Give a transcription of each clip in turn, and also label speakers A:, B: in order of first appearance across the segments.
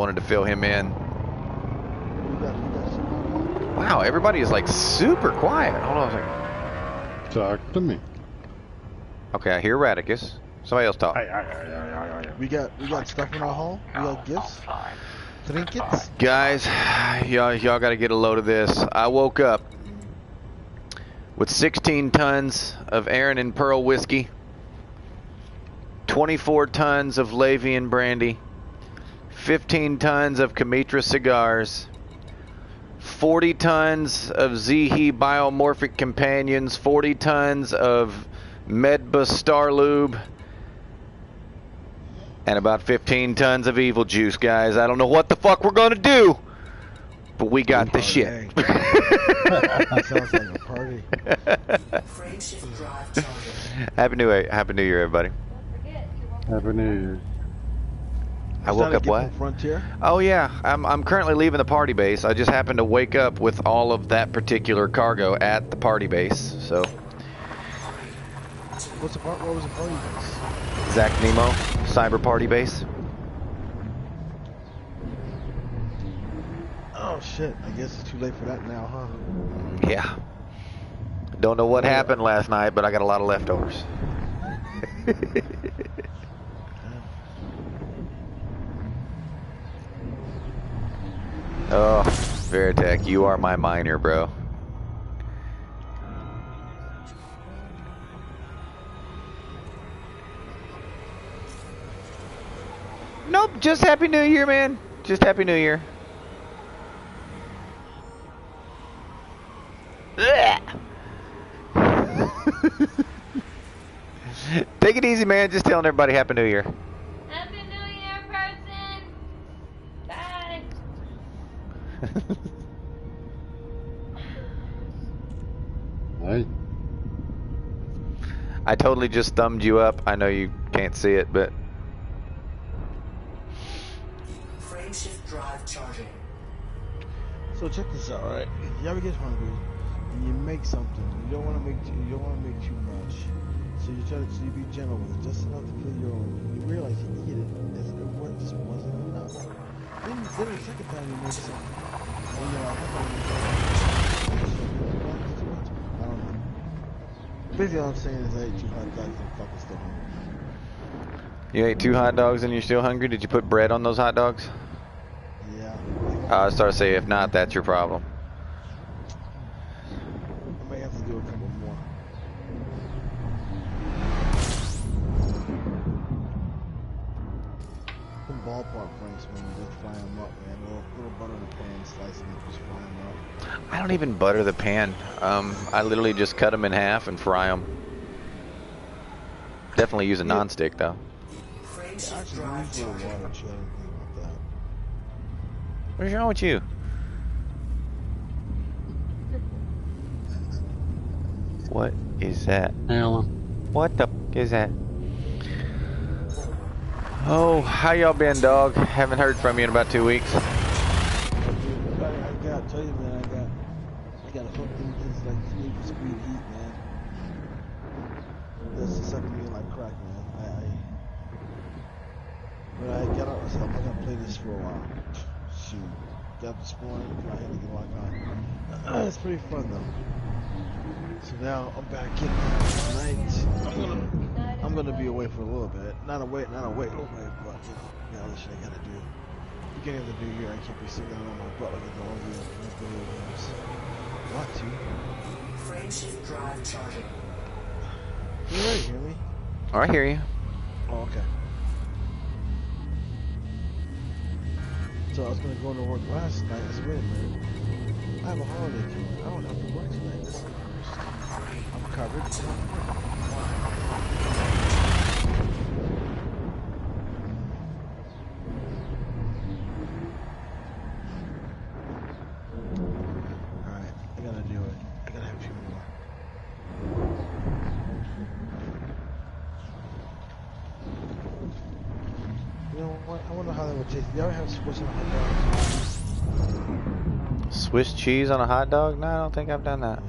A: wanted to fill him in.
B: We got some.
A: Wow, everybody is like super quiet. Hold on a second.
C: Talk to me.
A: Okay, I hear Radicus. Somebody else talk.
B: We got stuff in our hall. We got gifts. Trinkets.
A: Guys, y'all got to get a load of this. I woke up with 16 tons of Aaron and Pearl whiskey, 24 tons of Lavian brandy, 15 tons of Kamitra cigars, 40 tons of Zehe biomorphic companions, 40 tons of Medba Star Lube, and about 15 tons of evil juice, guys. I don't know what the fuck we're gonna do, but we got the shit.
B: That sounds like a party.
A: Happy New Year, everybody.
C: Happy New Year.
A: I woke up what?
B: Frontier?
A: Oh yeah, I'm currently leaving the party base. I just happened to wake up with all of that particular cargo at the party base. So.
B: What was the party base?
A: Zach Nemo, cyber party base.
B: Oh shit! I guess it's too late for that now, huh?
A: Yeah. Don't know what happened last night, but I got a lot of leftovers. Oh, Veritech, you are my miner, bro. Nope, just Happy New Year, man. Just Happy New Year. Take it easy, man. Just telling everybody Happy New Year.
D: Happy New Year, person. Bye.
C: Hey.
A: I totally just thumbed you up. I know you can't see it, but
E: Frameshift drive charging.
B: So check this out, right? You ever get hungry and you make something, you don't want to make too much, so you be gentle with it, just enough to fill your own. You realize you eat it, it just wasn't enough. Then the second time you make something, and you're like, I don't know. Basically, all I'm saying is I ate 2 hot dogs and I'm fucking still hungry.
A: you ate 2 hot dogs and you're still hungry? Did you put bread on those hot dogs?
B: Yeah.
A: I was starting to say, if not, that's your problem.
B: I may have to do a couple more. Some ballpark franks, man, you just fry them up, man. A little butter in the pan, slice them and just fry them up.
A: I don't even butter the pan. I literally just cut them in half and fry them. Definitely use a non-stick, though.
B: Yeah, actually, we use a little water and shit, anything like that.
A: What's wrong with you? What is that?
C: Alan.
A: What the f is that? Oh, how y'all been, dog? Haven't heard from you in about 2 weeks.
B: I gotta tell you, man, I gotta hook these like need for speed heat, man. This is sucking me like crack, man. When I got out myself, I'm gonna play this for a while. Shoot. Got up this morning, I had to get locked on. It's pretty fun though. So now I'm back in tonight. I'm gonna be away for a little bit. Not away, but you know, all the shit I gotta do. Beginning of the new year, I can't be sitting down on my butt like a dog in video games. Want to?
E: Frameshift drive charging.
B: You ready, hear me?
A: Oh, I hear you.
B: Oh, okay. So I was gonna go into work last night. I said, wait a minute. I have a holiday coming. I don't have to work tonight. This is the first. I'm covered. Alright, I gotta do it. I gotta have a few more. You know what? I wonder how that would taste. You ever have Swiss on a hot dog?
A: Swiss cheese on a hot dog? No, I don't think I've done that.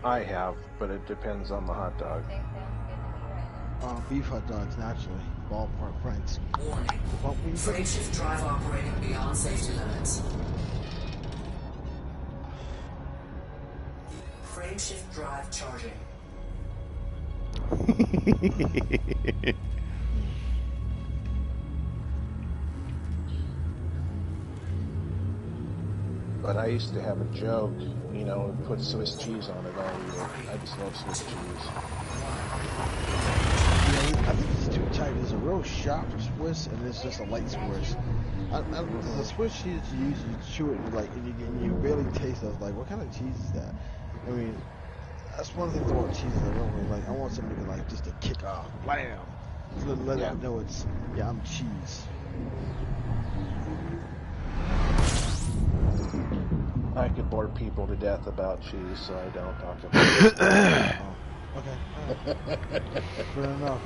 F: I have, but it depends on the hot dog.
B: Beef hot dogs, naturally. ballpark Frank's.
E: Warning.
B: The bump when you put it-
E: Frameshift drive operating beyond safety limits. Frameshift drive charging.
F: But I used to have a joke, you know, and put Swiss cheese on it all year. I just love Swiss cheese.
B: I think it's too tight. There's a real sharp Swiss, and there's just a light Swiss. The Swiss cheese you use, you chew it and you barely taste it. I was like, what kind of cheese is that? I mean, that's one of the things about cheese that I don't really like. I want something to like just to kick off, blam, to let
F: Yeah.
B: it know it's I'm cheese.
F: I could bore people to death about cheese, so I don't talk about it.
B: Oh, okay, alright. Fair enough.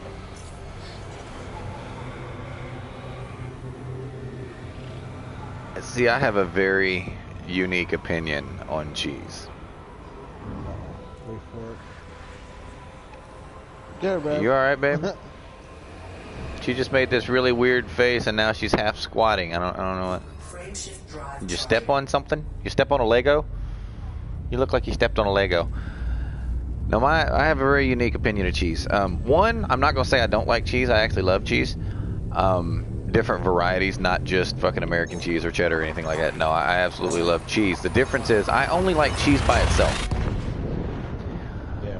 A: See, I have a very unique opinion on cheese.
B: Wait for it. Good, man.
A: You alright, babe? She just made this really weird face and now she's half squatting. I don't know what.
E: Frameshift drive
A: Did you step on something? You step on a Lego? You look like you stepped on a Lego. No, I have a very unique opinion of cheese. One, I'm not gonna say I don't like cheese. I actually love cheese. Different varieties, not just fucking American cheese or cheddar or anything like that. No, I absolutely love cheese. The difference is I only like cheese by itself.
F: Yeah.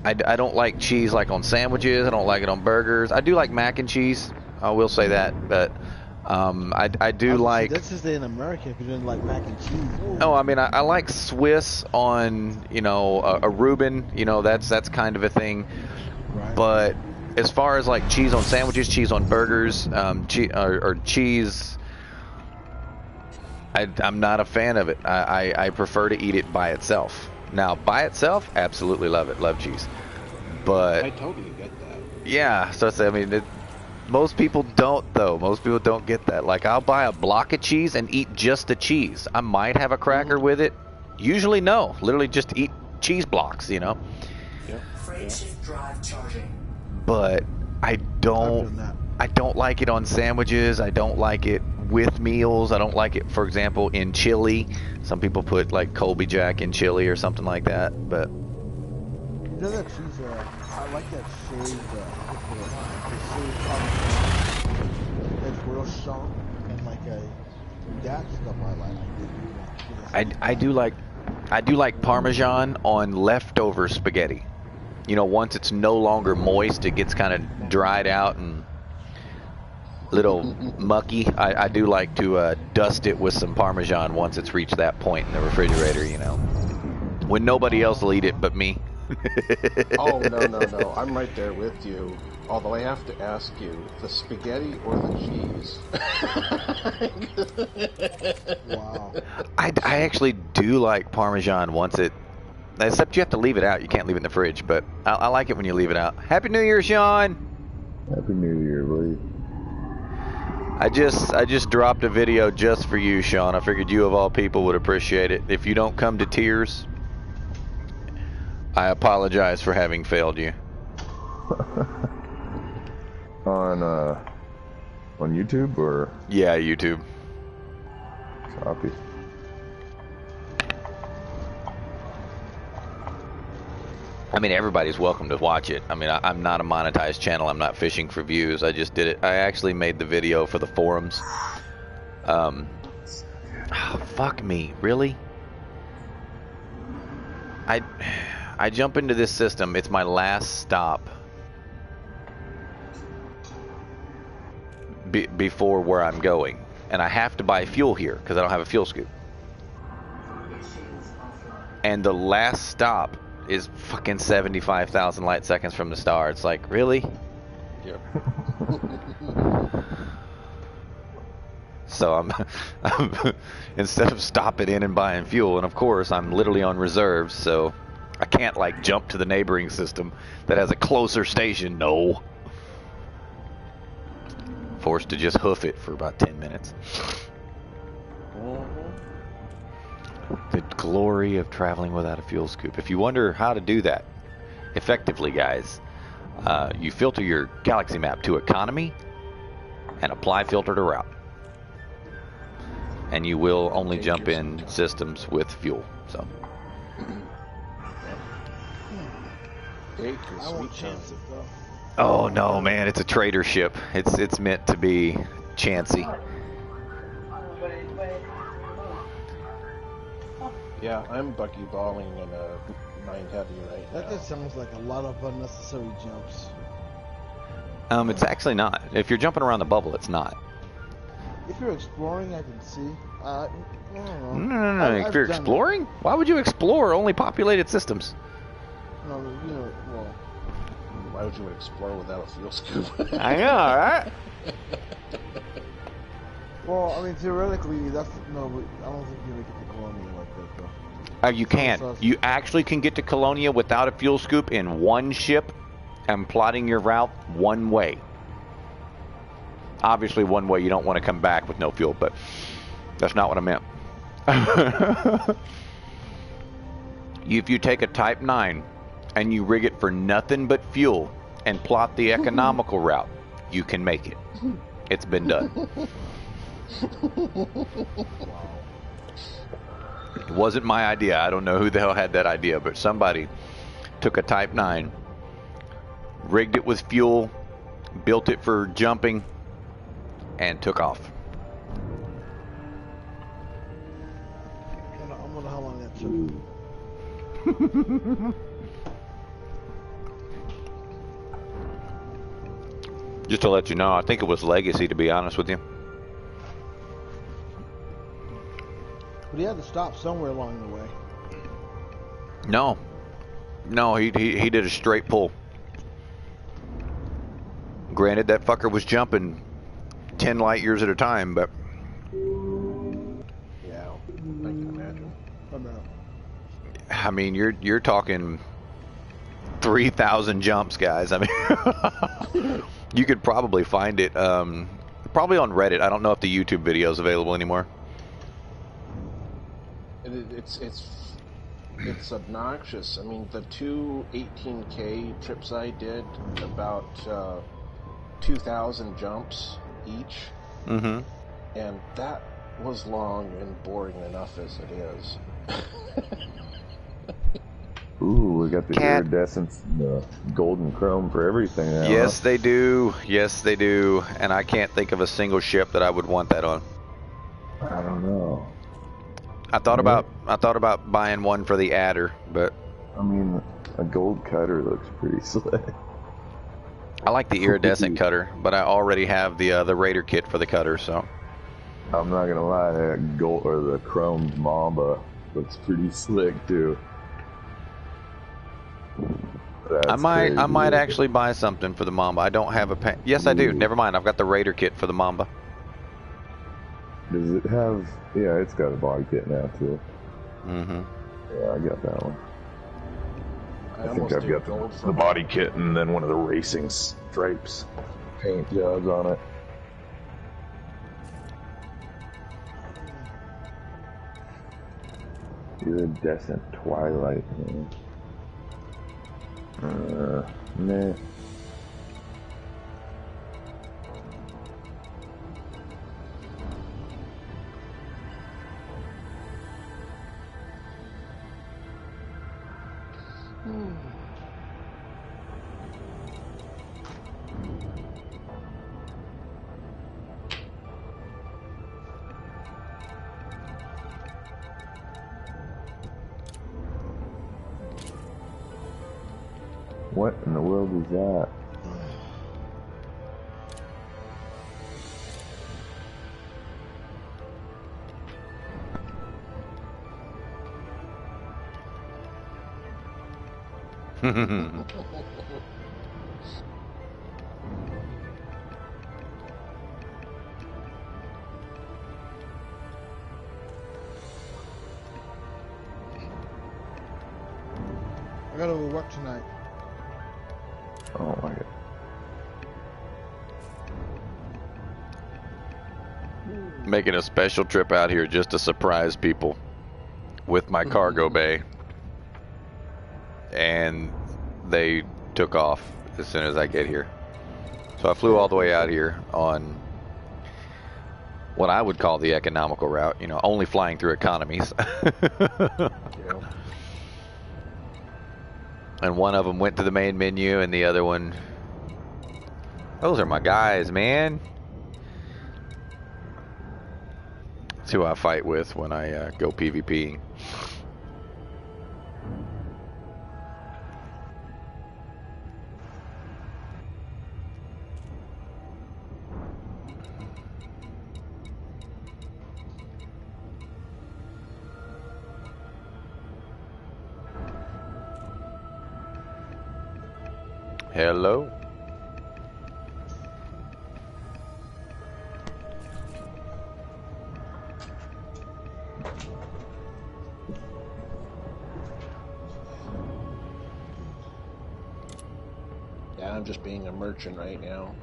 A: I don't like cheese like on sandwiches. I don't like it on burgers. I do like mac and cheese. I will say that, but I do like.
B: That's just in America if you didn't like mac and cheese. Ooh.
A: Oh, I mean, I like Swiss on, you know, a Reuben. You know, that's kind of a thing.
B: Right.
A: But as far as like cheese on sandwiches, cheese on burgers, or cheese, I'm not a fan of it. I prefer to eat it by itself. Now, by itself, absolutely love it. Love cheese.
F: I
A: But
F: totally get that.
A: yeah, so I mean, most people don't though. Most people don't get that. Like, I'll buy a block of cheese and eat just the cheese. I might have a cracker with it. Usually, no. Literally, just eat cheese blocks. You know.
F: Yep.
E: Frameshift drive charging.
A: But I
B: I've
A: don't.
B: done that.
A: I don't like it on sandwiches. I don't like it with meals. I don't like it, for example, in chili. Some people put like Colby Jack in chili or something like that. But
B: You know that cheese, I like that shaved, that's real strong, and like that stuff I like.
A: I do like Parmesan on leftover spaghetti. You know, once it's no longer moist, it gets kind of dried out and a little mucky. I do like to dust it with some Parmesan once it's reached that point in the refrigerator, you know. When nobody else will eat it but me.
F: Oh, no. I'm right there with you. Although I have to ask you, the spaghetti or the cheese?
B: Wow.
A: I actually do like Parmesan once it... Except you have to leave it out. You can't leave it in the fridge, but I like it when you leave it out. Happy New Year, Sean!
C: Happy New Year, buddy.
A: I just dropped a video just for you, Sean. I figured you of all people would appreciate it. If you don't come to tears, I apologize for having failed you.
C: On YouTube or
A: Yeah, YouTube.
C: copy?
A: I mean, everybody's welcome to watch it. I mean, I'm not a monetized channel. I'm not fishing for views. I just did it. I actually made the video for the forums. Oh, fuck me. Really? I jump into this system. It's my last stop before where I'm going. And I have to buy fuel here because I don't have a fuel scoop. And the last stop is fucking 75,000 light seconds from the star. It's like, really?
F: Yep.
A: So I'm instead of stopping in and buying fuel, and of course I'm literally on reserves, so I can't like jump to the neighboring system that has a closer station. No. Forced to just hoof it for about 10 minutes. The glory of traveling without a fuel scoop. If you wonder how to do that effectively, guys, You filter your galaxy map to economy and apply filter to route. And you will only jump in systems with fuel. So
F: Take
B: I
F: your
B: won't
F: sweet time.
B: chance it though.
A: oh no, man, it's a trader ship. It's meant to be chancy.
F: Yeah, I'm bucky balling in a 9 heavy right
B: That
F: now.
B: just sounds like a lot of unnecessary jumps.
A: It's actually not. If you're jumping around the bubble, it's not.
B: If you're exploring, I can see. I don't know.
A: No.
B: I've
A: If you're
B: done it.
A: exploring, why would you explore only populated systems?
B: No, you know, well,
F: Why would you explore without a fuel scoop?
A: I know, right?
B: well, I mean, theoretically, that's no, but I don't think you make it to Colombia like that though.
A: You can't. You actually can get to Colonia without a fuel scoop in one ship and plotting your route one way. Obviously, one way you don't want to come back with no fuel, but that's not what I meant. If you take a Type 9 and you rig it for nothing but fuel and plot the economical route, you can make it. It's been done. It wasn't my idea. I don't know who the hell had that idea, but somebody took a Type 9, rigged it with fuel, built it for jumping, and took off.
B: I wonder how long that took.
A: Just to let you know, I think it was Legacy, to be honest with you.
B: But he had to stop somewhere along the way.
A: No, he did a straight pull. Granted, that fucker was jumping 10 light years at a time, but
F: Yeah, I can imagine.
A: I mean, you're talking 3,000 jumps, guys. I mean, you could probably find it, probably on Reddit. I don't know if the YouTube video is available anymore.
F: It's obnoxious. I mean, the two 18K trips I did, about 2,000 jumps each,
A: Mm-hmm.
F: and that was long and boring enough as it is.
C: Ooh, we got the
A: Cat.
C: iridescence and the golden chrome for everything now.
A: Yes,
C: huh?
A: they do. Yes, they do. And I can't think of a single ship that I would want that on.
C: I don't know.
A: I thought about buying one for the Adder, but
C: I mean, a gold cutter looks pretty slick.
A: I like the iridescent cutter, but I already have the Raider kit for the cutter, so
C: I'm not gonna lie, that gold or the chromed Mamba looks pretty slick too. That's
A: I might
C: crazy.
A: actually buy something for the Mamba. I don't have a yes, I do. Never mind. I've got the Raider kit for the Mamba.
C: Does it have? Yeah, it's got a body kit now too.
A: Mm-hmm.
C: Yeah, I got that one. I think
F: almost
C: I've
F: did
C: got
F: gold
C: the
F: for
C: body kit and then one of the racing stripes paint jobs on it. Iridescent Twilight, man. Meh. What in the world is that?
B: I gotta go work tonight.
C: Oh my god.
A: Making a special trip out here just to surprise people with my cargo bay, and they took off as soon as I get here. So I flew all the way out here on what I would call the economical route, you know, only flying through economies.
F: Yeah.
A: And one of them went to the main menu, and the other one... Those are my guys, man. That's who I fight with when I go PvP. Hello.
F: Yeah, I'm just being a merchant right now.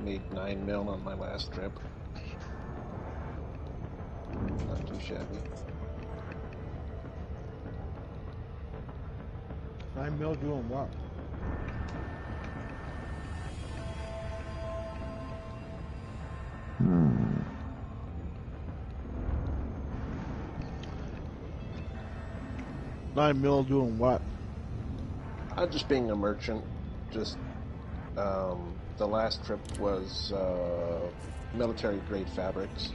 F: Made 9 mil on my last trip. Not too shabby.
B: 9 mil doing what?
C: Hmm.
B: $9 mil doing what?
F: I'm just being a merchant. Just the last trip was military grade fabrics.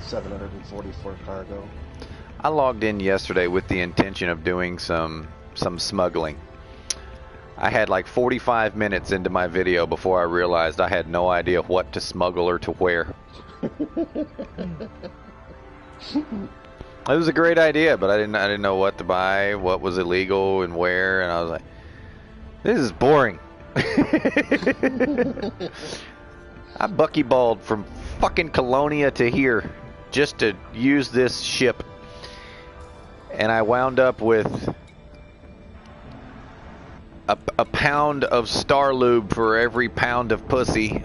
F: 744 cargo.
A: I logged in yesterday with the intention of doing some smuggling. I had like 45 minutes into my video before I realized I had no idea what to smuggle or to where. It was a great idea, but I didn't know what to buy, what was illegal and where, and I was like, this is boring. I buckyballed from fucking Colonia to here just to use this ship, and I wound up with a pound of Star Lube for every pound of pussy,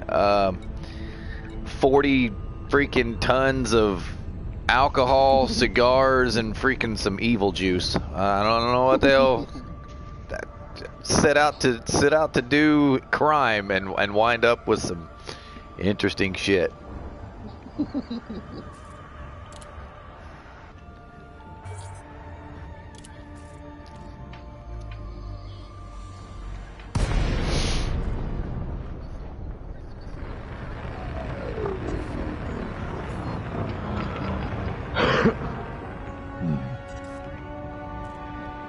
A: 40 freaking tons of alcohol, cigars, and freaking some evil juice. I don't know what the hell. Set out to do crime and wind up with some interesting shit.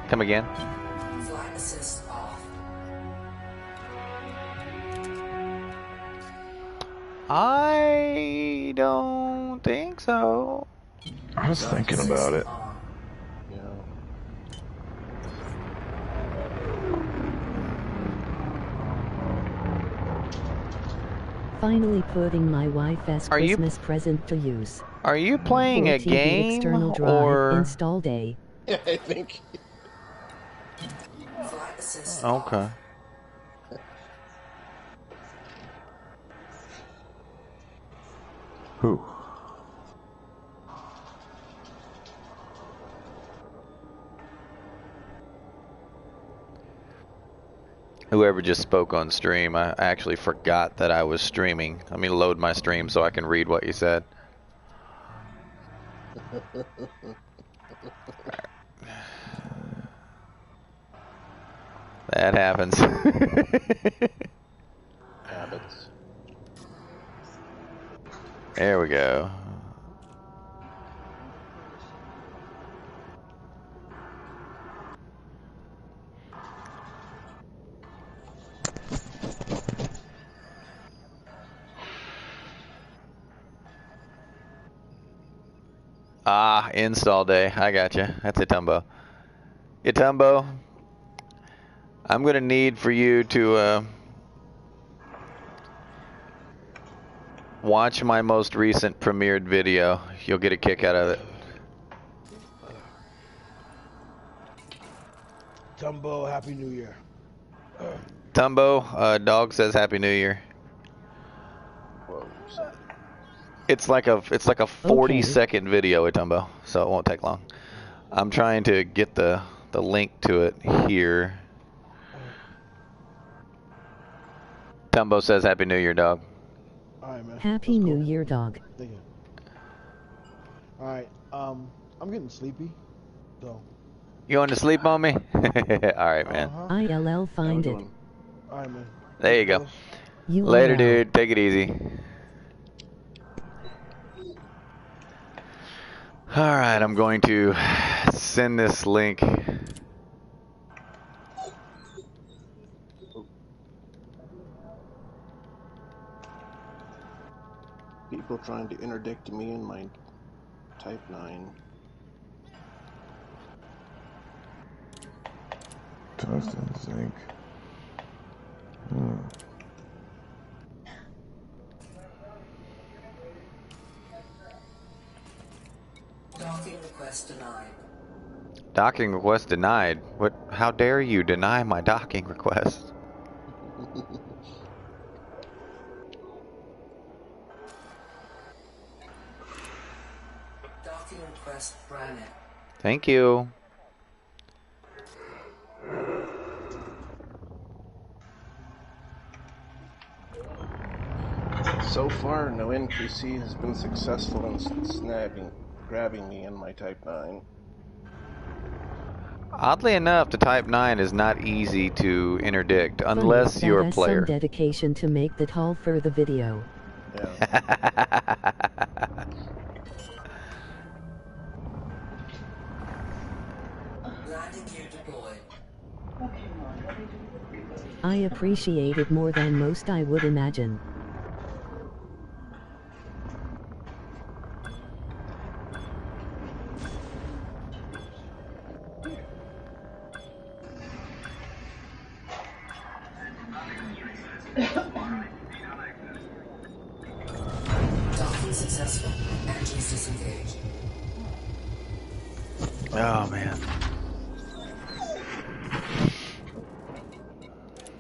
A: Come again?
E: Flight assist off.
A: I don't think so.
C: I was thinking about it.
E: On.
F: Yeah.
G: Finally putting my wife as
A: Are you-
G: Christmas present to use.
A: Are you playing a
G: 14
A: game
G: external drive
A: or?
G: install day.
F: Yeah, I think.
E: Flight assist
A: Okay.
E: off.
C: Whew.
A: Whoever just spoke on stream, I actually forgot that I was streaming. Let me load my stream so I can read what you said. That happens.
F: Habits.
A: There we go. Ah, install day. I gotcha. That's Itumbo. Itumbo, I'm gonna need for you to watch my most recent premiered video. You'll get a kick out of it.
B: Tumbo, Happy New Year.
A: Tumbo, dog says Happy New Year.
F: Whoa. So,
A: It's like a 40
G: Okay.
A: second video, Itumbo, so it won't take long. I'm trying to get the the link to it here. Tumbo says Happy New Year, dog.
B: Alright, man.
G: Happy
B: Let's go.
G: New Year, dog.
B: Thank you. Alright, I'm getting sleepy. So.
A: You want to sleep on me? Alright, man.
G: ILL find it.
B: Alright, man.
A: There you go.
G: You
A: Later,
G: are
A: dude. Take it easy. Alright, I'm going to send this link.
F: People trying to interdict me in my Type 9.
C: Tungsten zinc.
E: Docking request denied.
A: Docking request denied. What? How dare you deny my docking request?
E: Docking request granted.
A: Thank you.
F: So far, no NPC has been successful in grabbing me in my Type 9.
A: Oddly enough, the Type 9 is not easy to interdict
G: funny.
A: unless
G: That
A: you're a
G: has
A: player.
G: some dedication to make the haul for the video.
F: Yeah.
E: Landing gear deployed.
G: I appreciate it more than most, I would imagine.
E: Docking successful. Engines disengaged.
A: Oh man.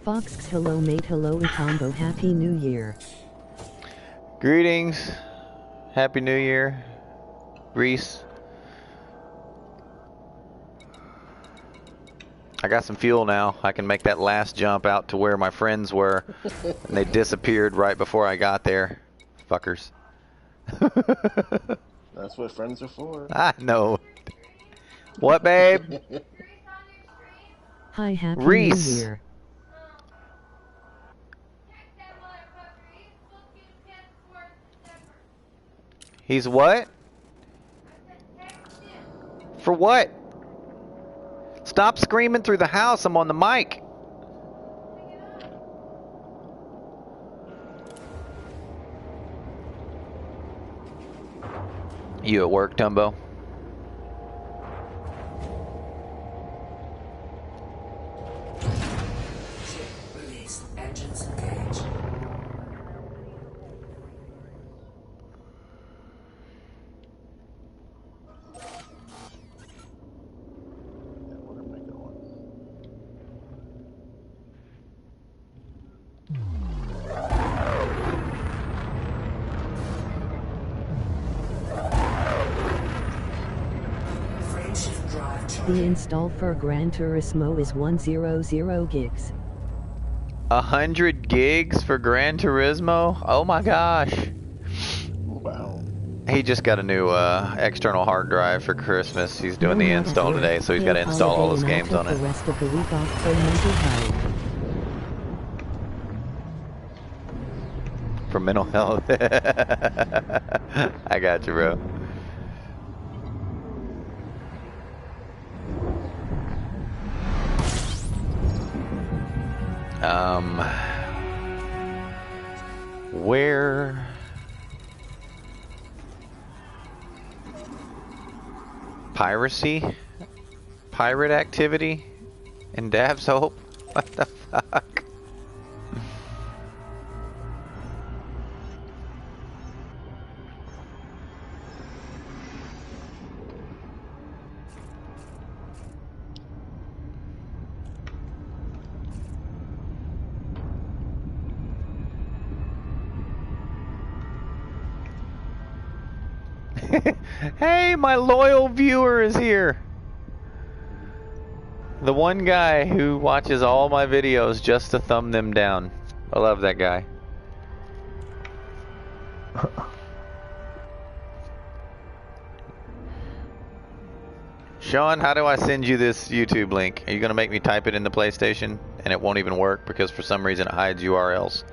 G: Fox, hello mate, hello Combo, Happy New Year.
A: Greetings. Happy New Year, Reese. I got some fuel now. I can make that last jump out to where my friends were, and they disappeared right before I got there. Fuckers.
F: That's what friends are for.
A: I know. What, babe?
G: Hi, Happy
A: Reese.
G: New Year.
A: He's what? For what? Stop screaming through the house. I'm on the mic. You at work, Tumbo?
E: Ship released. Engines engaged.
F: Yeah, where am I going? Frameshift drive
G: The
E: charging.
G: install for Gran Turismo is 100 gigs.
A: 100 gigs for Gran Turismo? Oh my gosh.
F: Wow.
A: He just got a new external hard drive for Christmas. He's doing the
G: No
A: install
G: matter.
A: today, so he's got to
G: Paid
A: install all his
G: holiday and
A: games on
G: I took
A: it.
G: the rest of the week off for mental health.
A: For mental health. I got you, bro. Where? Piracy? Pirate activity? In Dav's Hope? What the fuck? Hey, my loyal viewer is here. The one guy who watches all my videos just to thumb them down. I love that guy. Sean, how do I send you this YouTube link? Are you going to make me type it in the PlayStation and it won't even work because for some reason it hides URLs?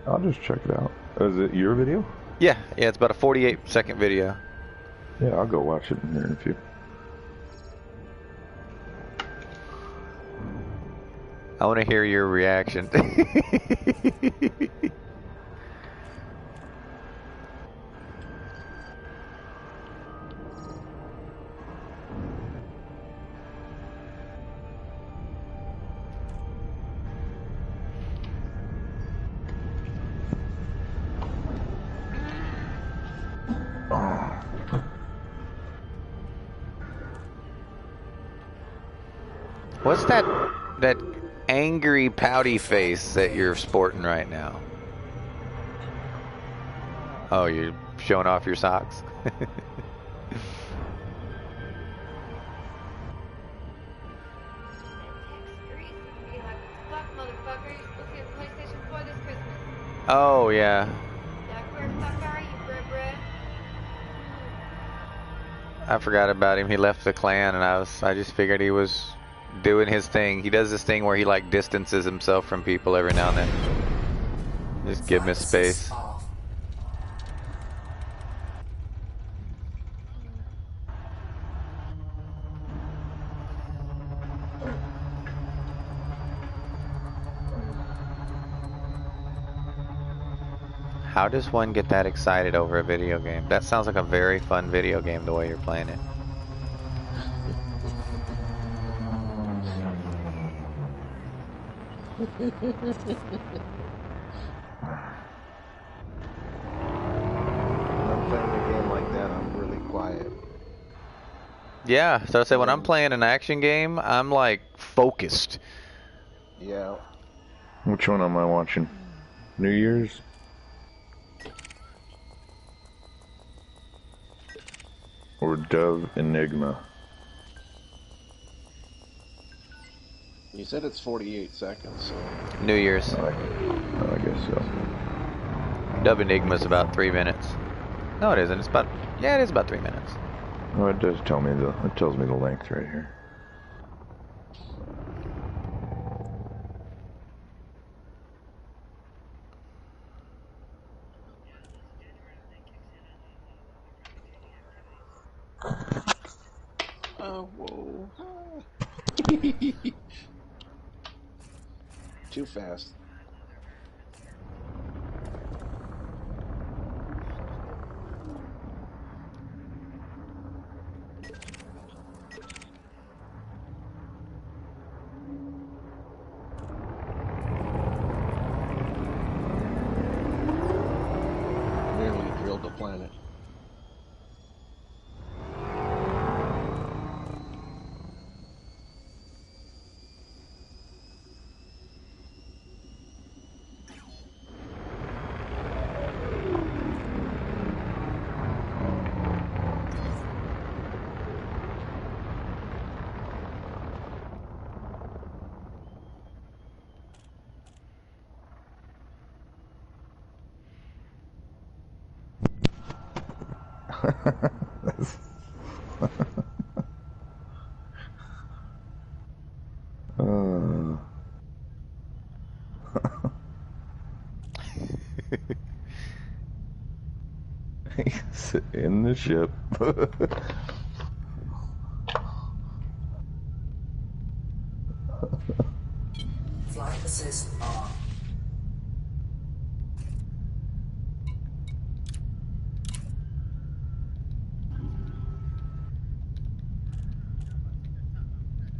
C: I'll just check it out. Is it your video?
A: Yeah, it's about a 48-second video.
C: Yeah, I'll go watch it here in a few.
A: I want to hear your reaction. What's that angry pouty face that you're sporting right now? Oh, you're showing off your socks? Oh, yeah. I forgot about him. He left the clan, and I just figured he was doing his thing. He does this thing where he like distances himself from people every now and then. Just give him his space. How does one get that excited over a video game? That sounds like a very fun video game the way you're playing it.
F: When I'm playing a game like that, I'm really quiet.
A: Yeah, so I say when I'm playing an action game, I'm like focused.
F: Yeah.
C: Which one am I watching? New Year's? Or Dove Enigma?
F: You said it's 48 seconds, so...
A: New Year's.
C: I guess so.
A: Dove Enigma's about 3 minutes. No, it isn't. It's about... Yeah, it is about 3 minutes.
C: Oh, it does tell me it tells me the length right here.
F: Oh, whoa. Too fast. Nearly drilled the planet. In the ship.
E: Flight assist on.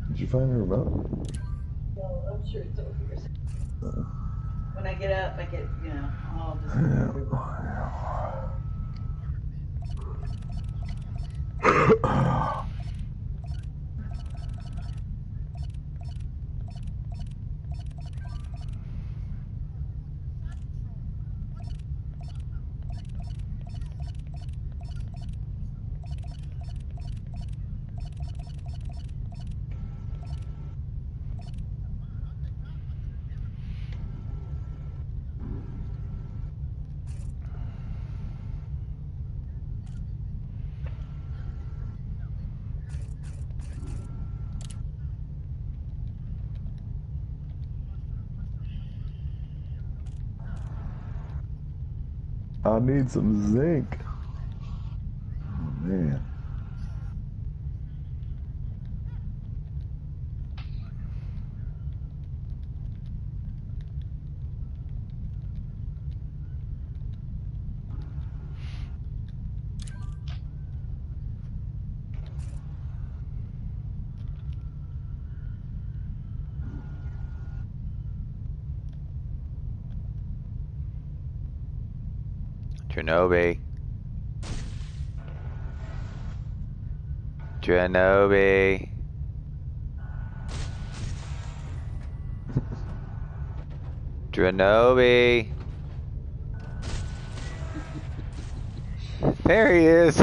C: Did you find her remote?
H: No, I'm sure it's over here. When I get up, I get, I'll just...
C: I need some zinc. Oh, man.
A: Trinobi. Trinobi. Trinobi. There he is.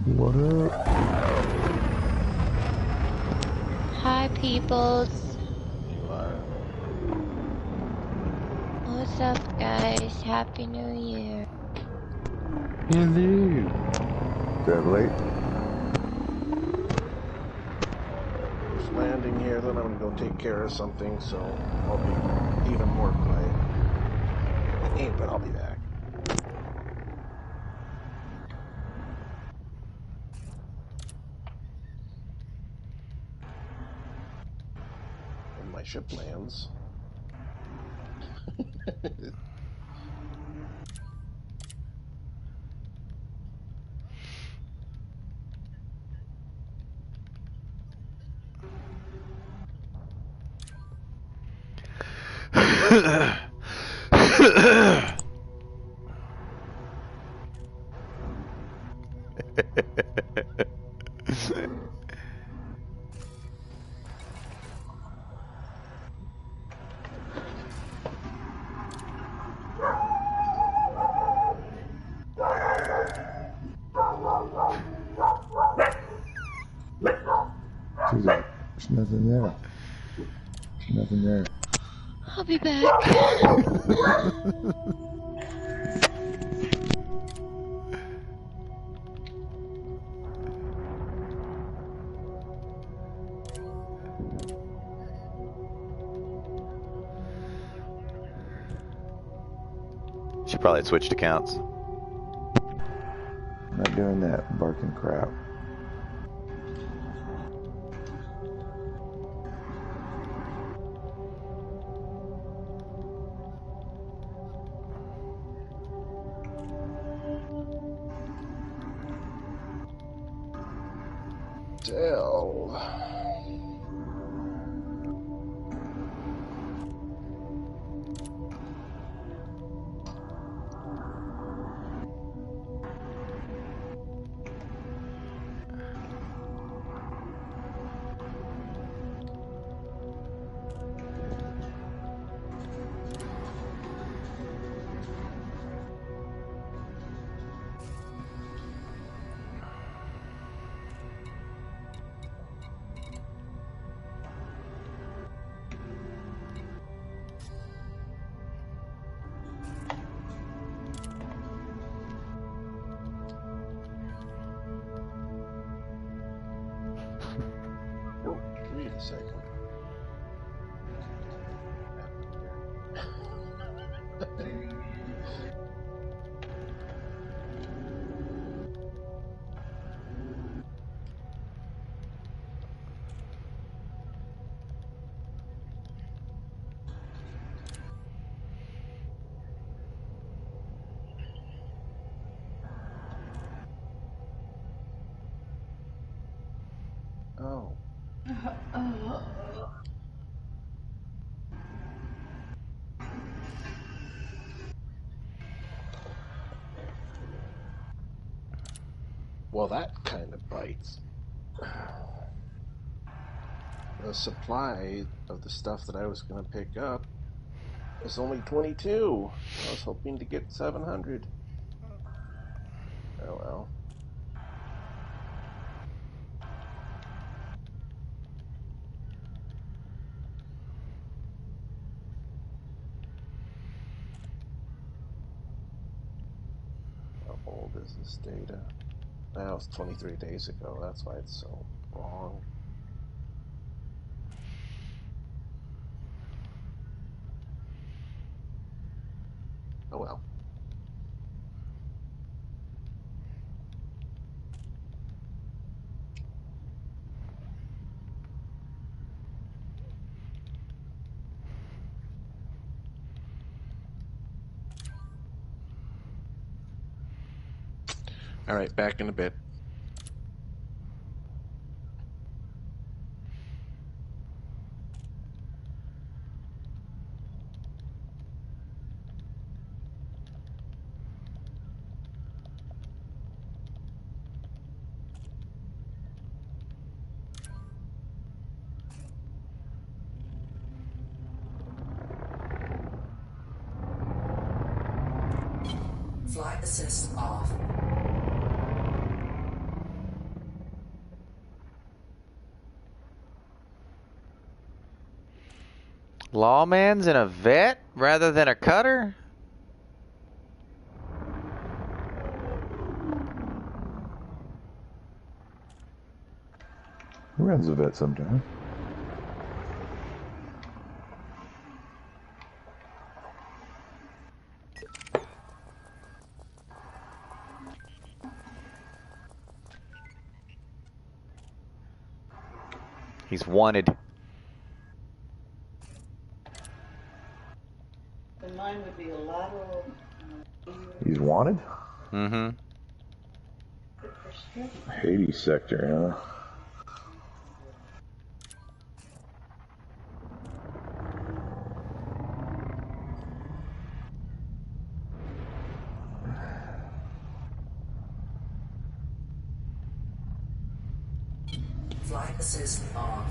C: What up?
D: Hi, peoples. What's up, guys? Happy New Year.
C: Hello. Is that late?
F: Just landing here, then I'm gonna go take care of something, so I'll be even more quiet. But I'll be back. When my ship lands.
C: There's nothing there. There's nothing there.
D: I'll be back.
A: She probably had switched accounts.
C: I'm not doing that barking crap.
F: Delve. Oh, wait a second. Oh. Well, that kind of bites. the supply of the stuff that I was going to pick up is only 22. I was hoping to get 700. Oh well. How old is this data? That was 23 days ago. That's why it's so wrong. Oh well. All right, back in a bit.
E: Flight assist off.
A: Lawman's in a vet rather than a cutter?
C: Who runs a vet sometime?
A: He's wanted.
H: And mine would be a lateral.
C: He's wanted?
A: Mm-hmm.
C: Hades sector, huh?
E: Flight assist off.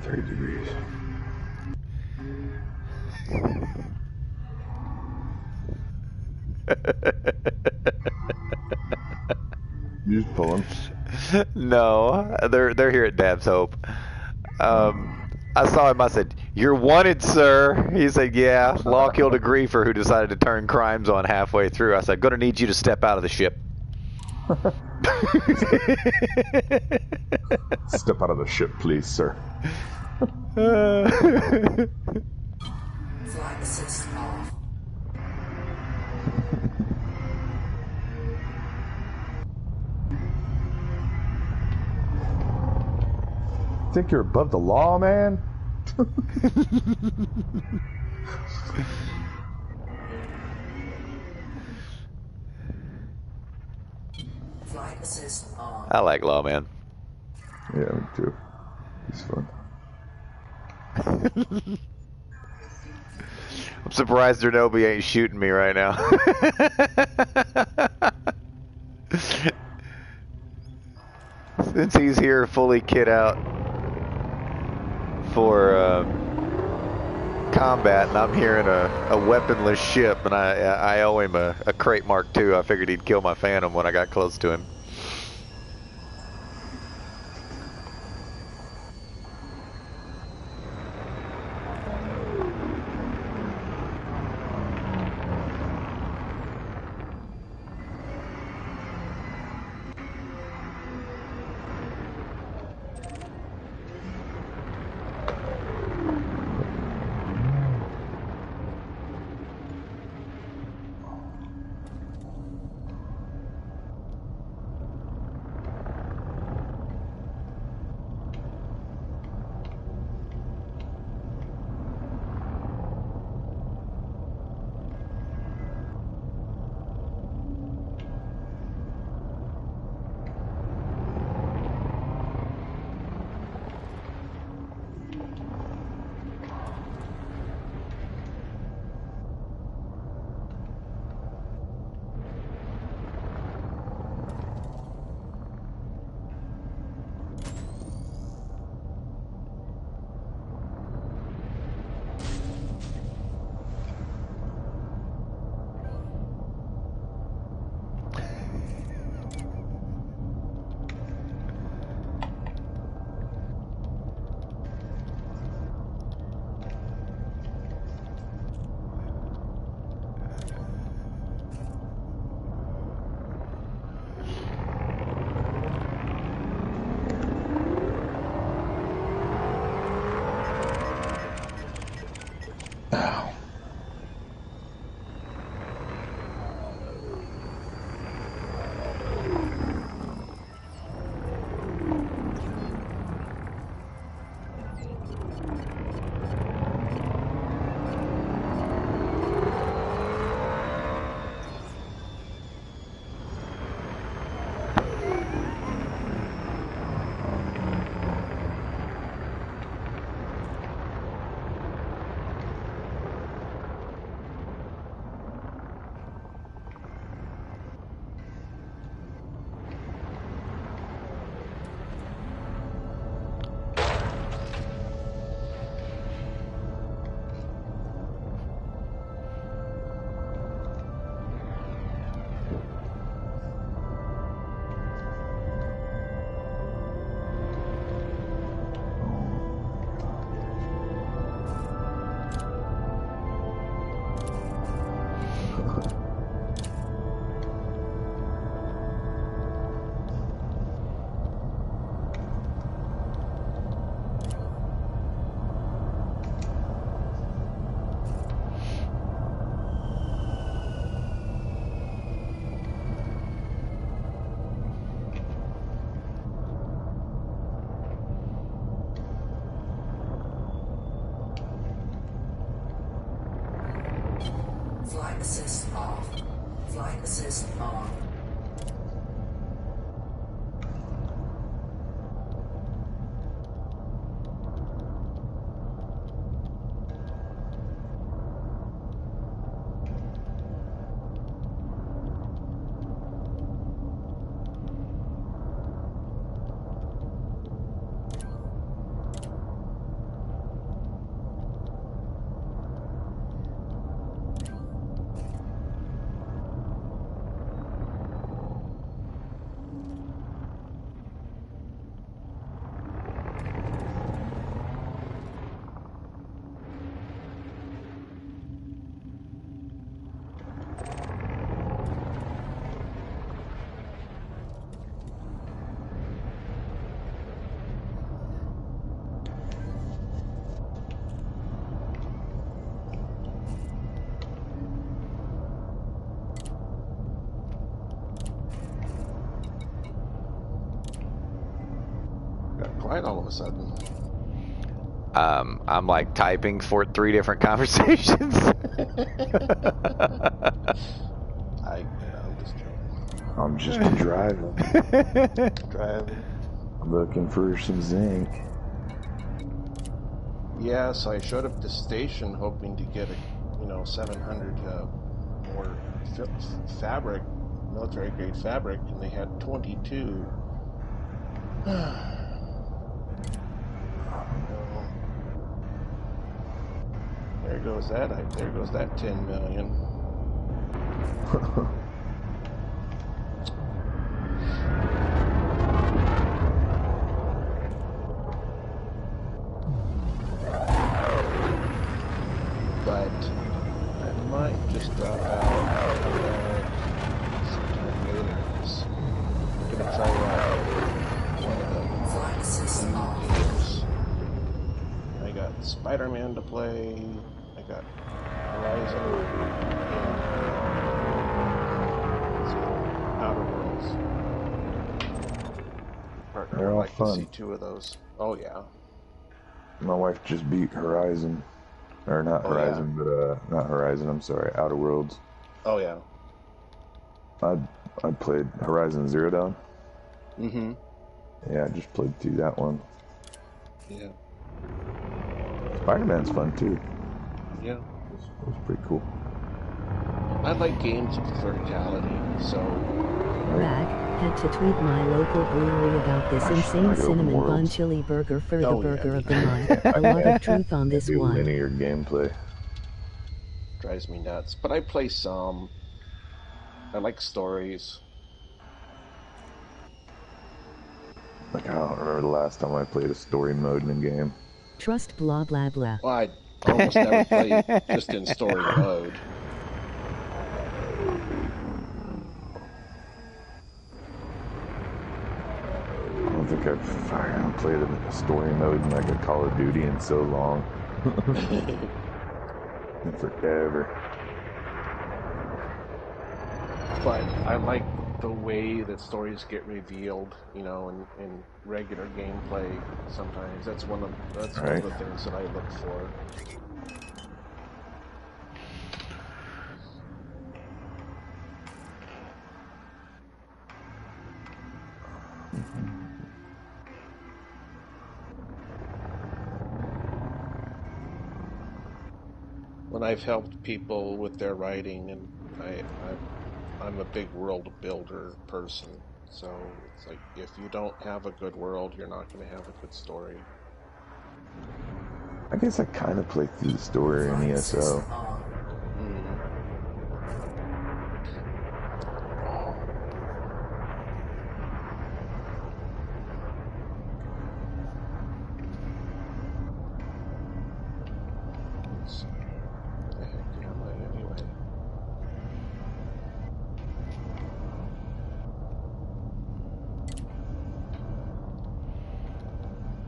C: Degrees. You just pull them.
A: No, they're here at Dab's Hope. I saw him. I said, "You're wanted, sir." He said, "Yeah." Law killed a griefer who decided to turn crimes on halfway through. I said, "Gonna need you to step out of the ship."
C: Step out of the ship, please, sir.
E: Flight assist off.
C: Think you're above the law, man?
E: Flight assist on.
A: I like Lawman.
C: Yeah, me too. He's fun.
A: I'm surprised Dernobi ain't shooting me right now. Since he's here fully kit out for combat, and I'm here in a weaponless ship, and I owe him a crate Mark II. I figured he'd kill my Phantom when I got close to him.
E: assist on.
F: Got quiet all of a sudden.
A: I'm like typing for 3 different conversations.
F: I'm just joking.
C: I'm just driving.
F: Driving.
C: I'm looking for some zinc.
F: Yeah, so I showed up at the station hoping to get 700 more fabric, military grade fabric, and they had 22. There goes that. There goes that 10 million. But I might just drop out sometime later. I'm gonna try out one of the
E: Flight assist
F: new
E: on.
F: games. I got Spider-Man to play. I got Horizon and Outer Worlds. Partner
C: They're
F: would
C: all
F: like
C: fun.
F: to see 2 of those. Oh yeah.
C: My wife just beat Horizon. Or not
F: Oh,
C: Horizon, but not Horizon, I'm sorry, Outer Worlds.
F: Oh yeah.
C: I played Horizon Zero Dawn.
F: Mm-hmm.
C: Yeah, I just played through that one.
F: Yeah.
C: Spider-Man's fun too.
F: Yeah.
C: It was pretty cool.
F: I like games with verticality, so
G: Back, had to tweet my local brewery about this insane
C: like open
G: cinnamon bun
C: worlds.
G: chili burger for the
F: Oh, yeah,
G: burger
F: me
G: of the month. A lot of truth on this
C: Do
G: one.
C: linear gameplay.
F: drives me nuts. But I play some. I like stories.
C: Like, I don't remember the last time I played a story mode in a game.
G: Trust blah blah blah.
F: Well, I almost never play just in story mode.
C: I don't think I haven't played a story mode in like a Call of Duty in so long. In forever.
F: But I like the way that stories get revealed, in regular gameplay sometimes. That's one of the things that I look for. When I've helped people with their writing, and I'm a big world builder person, so it's like if you don't have a good world, you're not going to have a good story.
C: I guess I kind of played through the story in ESO.
F: Let's see. Where the heck am I anyway?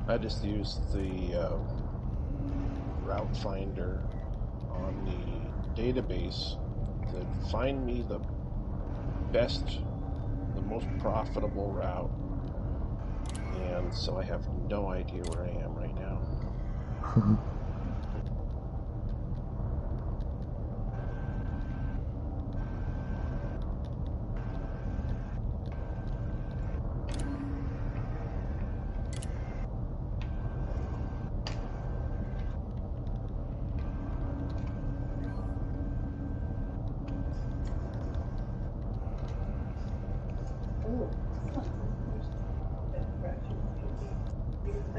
F: I just used the route finder on the database to find me the most profitable route, and so I have no idea where I am right now.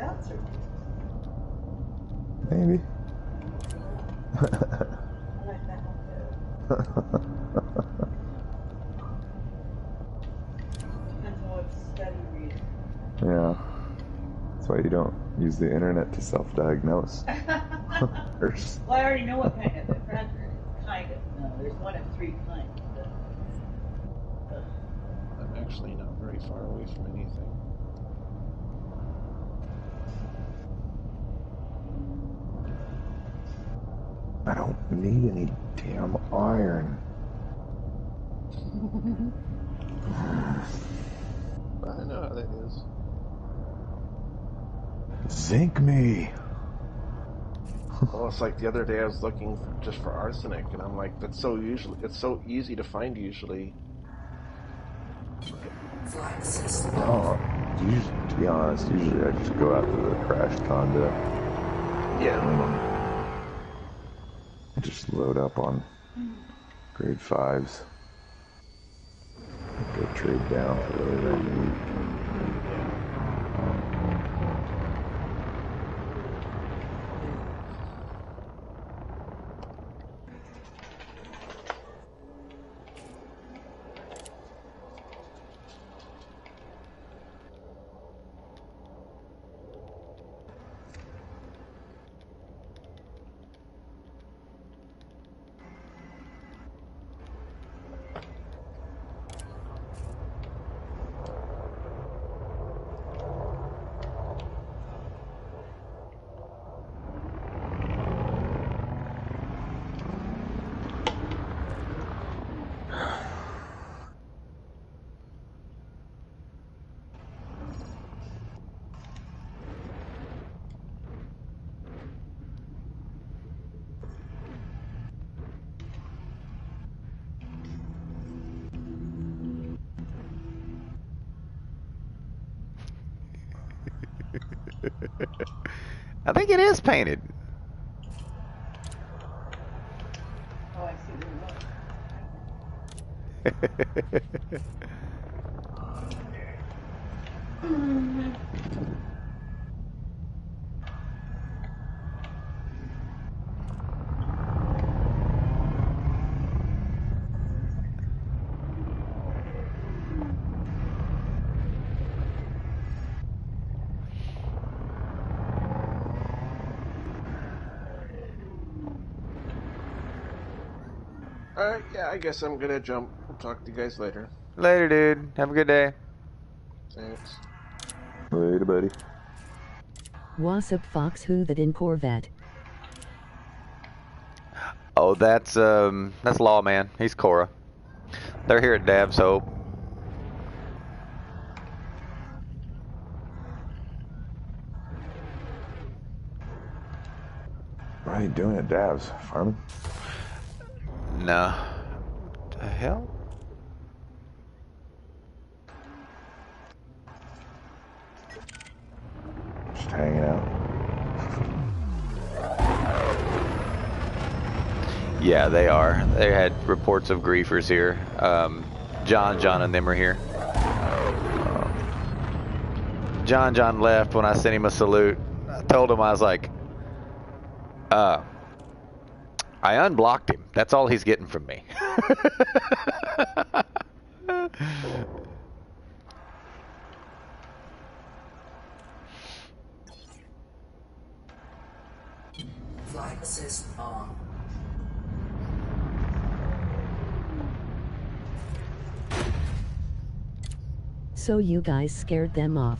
H: bouncer.
C: Maybe.
H: I like that one too. Depends on what study reading.
C: Yeah. That's why you don't use the internet to self-diagnose. Or
H: Well, I already know what kind of it. Kind of. No, there's one of three kinds.
F: I'm actually not very far away from anything.
C: I don't need any damn iron.
F: I know how that is.
C: Zinc me.
F: Well, it's like the other day I was looking just for arsenic, and I'm like, it's so easy to find usually.
E: Flight assist
C: Oh, usually, to be honest, usually I just go after the crashed conduct.
F: Yeah.
C: Just load up on grade 5s. Go trade down for whatever I need.
A: I think it is painted.
H: Oh, I see
F: Alright, yeah, I guess I'm gonna jump. We'll talk to you guys later.
A: Later, dude. Have a good day.
F: Thanks.
C: Later, buddy.
G: Wassup Fox who that in Corvette.
A: Oh, that's Lawman. He's Cora. They're here at Dab's Hope.
C: What are you doing at Dav's? Farming?
A: No. The hell?
C: Just hanging out.
A: Yeah, they are. They had reports of griefers here. John and them are here. John left when I sent him a salute. I told him, I was like, I unblocked him. That's all he's getting from me.
E: Flight assist on.
G: So you guys scared them off.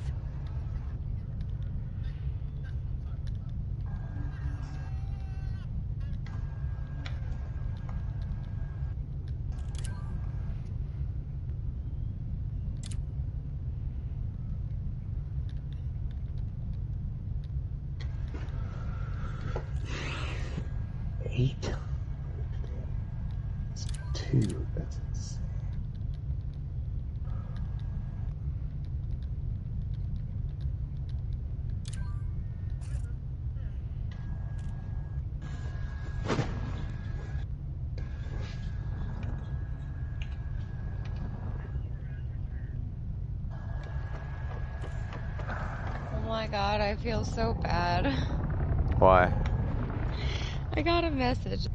C: Eight? It's 2. That's insane.
I: my god, I feel so bad.
A: Why?
I: I got a message.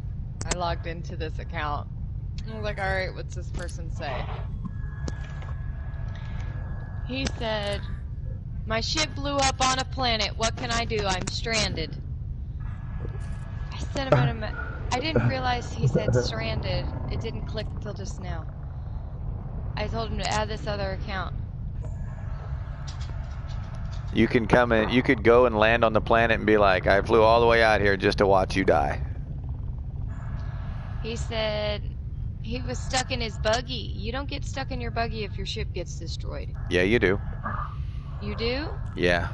I: I logged into this account. I was like, alright, what's this person say? He said, my ship blew up on a planet. What can I do? I'm stranded. I sent him out I didn't realize he said stranded. It didn't click until just now. I told him to add this other account.
A: You can come in, you could go and land on the planet and be like, I flew all the way out here just to watch you die.
I: He said he was stuck in his buggy. You don't get stuck in your buggy if your ship gets destroyed.
A: Yeah, you do.
I: You do?
A: Yeah.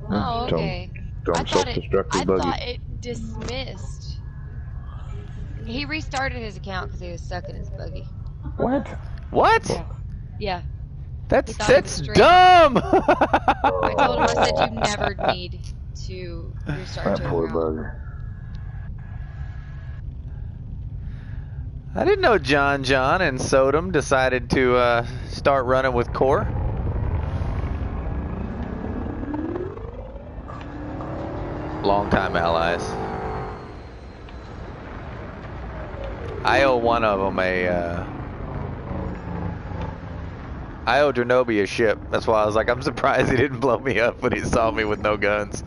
I: Oh, okay.
C: Don't self-destruct your
I: I
C: buggy.
I: thought it dismissed. He restarted his account because he was stuck in his buggy.
C: What?
A: What?
I: Yeah.
A: That's
I: thought it was
A: dumb.
I: I told him, I said, you never need to restart
C: That
I: your
C: poor
I: account.
C: bugger.
A: I didn't know John and Sodom decided to start running with Core. Longtime allies. I owe one of them I owe Drenobi a ship. That's why I was like, I'm surprised he didn't blow me up when he saw me with no guns.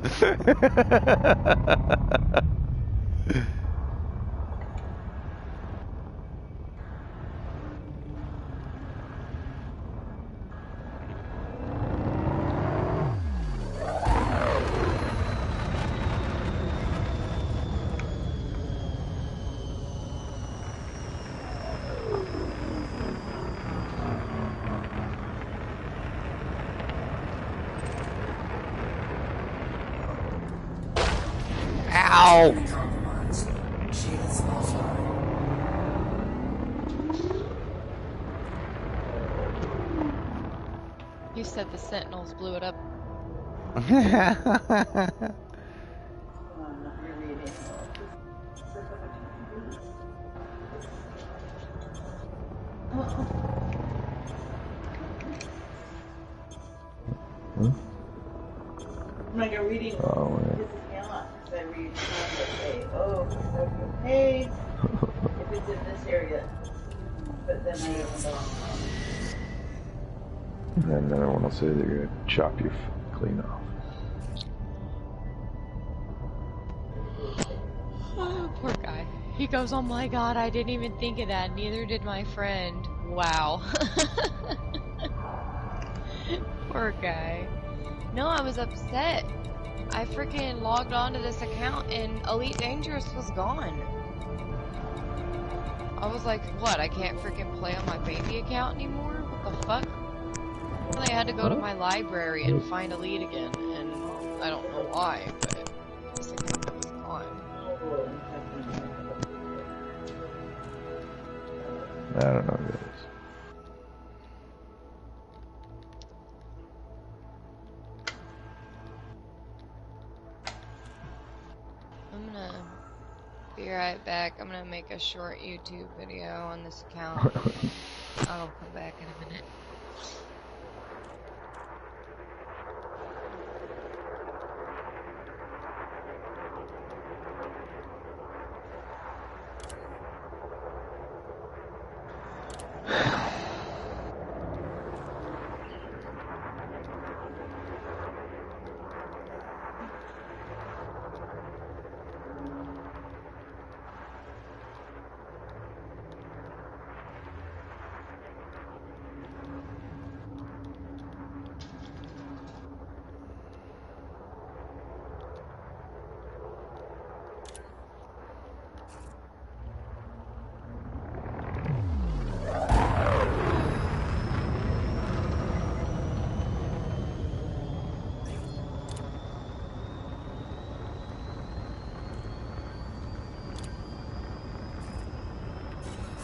A: Ow!
E: Compromised. Shields offline.
I: You said the Sentinels blew it up.
H: I'm not rereading. I'm like a reading.
C: Oh, yeah.
H: This is not because I read stuff that say, oh, okay, if it's in this area. But then I opened up.
C: And then another one will say they're going to chop you clean off.
I: Oh, poor guy. He goes, oh my god, I didn't even think of that. Neither did my friend. Wow. Poor guy. No, I was upset. I freaking logged onto this account and Elite Dangerous was gone. I was like, what? I can't freaking play on my baby account anymore? What the fuck? I had to go to my library and find Elite again, and I don't know why, but this account was gone.
C: I don't know who that is.
I: I'm gonna be right back. I'm gonna make a short YouTube video on this account. I'll come back in a minute.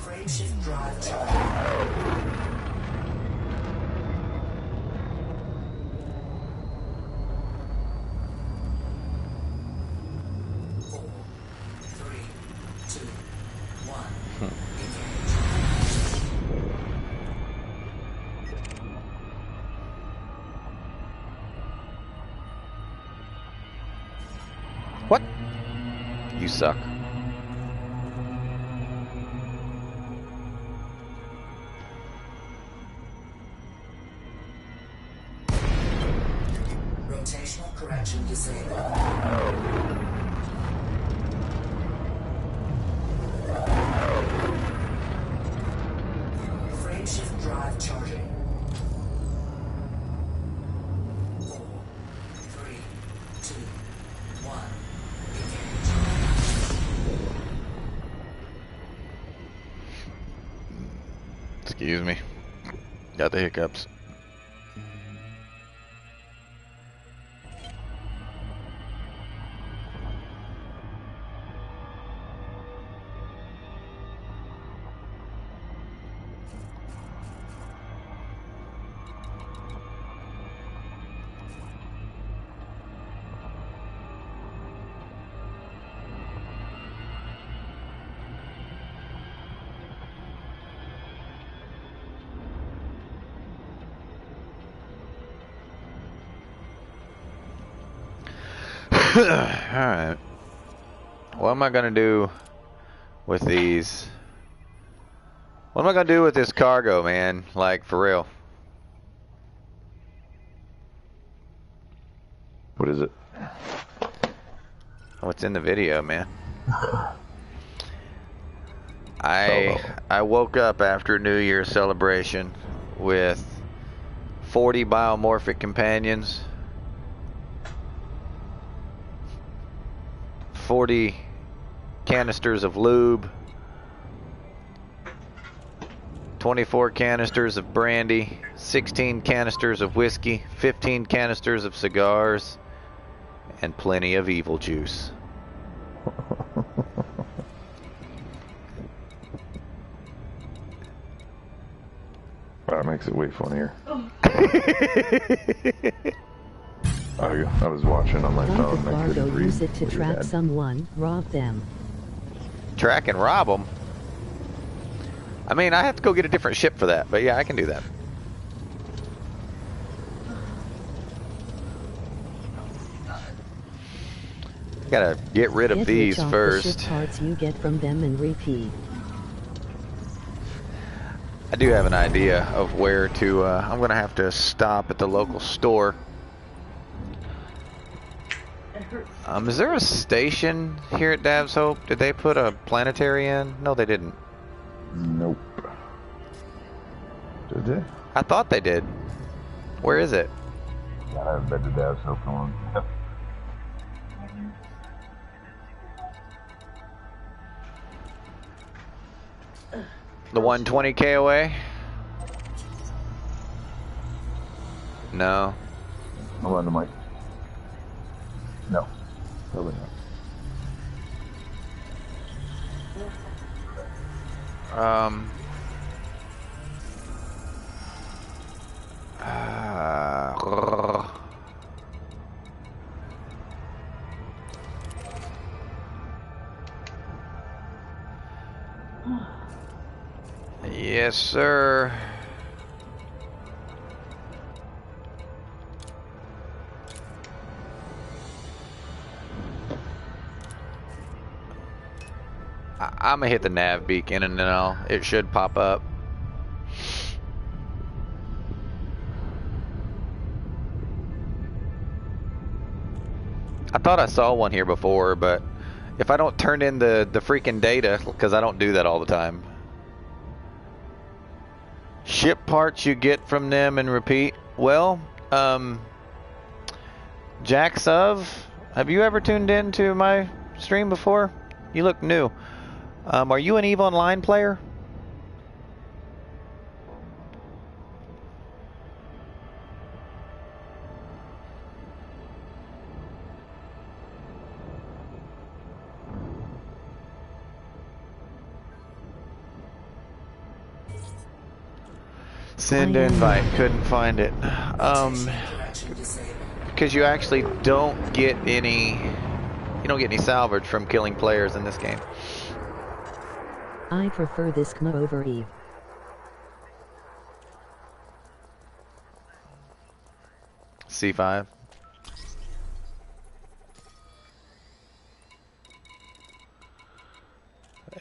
E: Frameshift drive charging. Four, three, two, one. Engage.
C: 1
A: What? You suck.
E: Rotational correction disabled. Frameshift drive charging. 4, 3, 2, 1.
A: Excuse me. Got the hiccups. Alright. What am I gonna do with these? What am I gonna do with this cargo, man? Like, for real.
C: What is it?
A: What's in the video, man? I woke up after New Year's celebration with 40 biomorphic companions, 40 canisters of lube, 24 canisters of brandy, 16 canisters of whiskey, 15 canisters of cigars, and plenty of evil juice.
C: That makes it way funnier. I was watching on my phone and I couldn't read.
G: Use it to track someone, rob them.
A: Track and rob them? I mean, I have to go get a different ship for that, but yeah, I can do that. Gotta get rid of these first.
G: The ship parts you get from them and repeat.
A: I do have an idea of where to, I'm gonna have to stop at the local store. Is there a station here at Dav's Hope? Did they put a planetary in? No, they didn't.
C: Nope. Did they?
A: I thought they did. Where is it?
C: I haven't been to Dav's Hope in a long time.
A: The 120 KOA? No.
C: Hold on to Mike. No. Probably not.
A: Yes, sir. I'm gonna hit the nav beacon and then it should pop up. I thought I saw one here before, but if I don't turn in the freaking data, because I don't do that all the time. Ship parts you get from them and repeat. Well, Jack Suv, have you ever tuned in to my stream before? You look new. Are you an EVE Online player? Send invite, couldn't find it. Because you actually don't get any salvage from killing players in this game.
G: I prefer this CMO over EVE.
A: C5.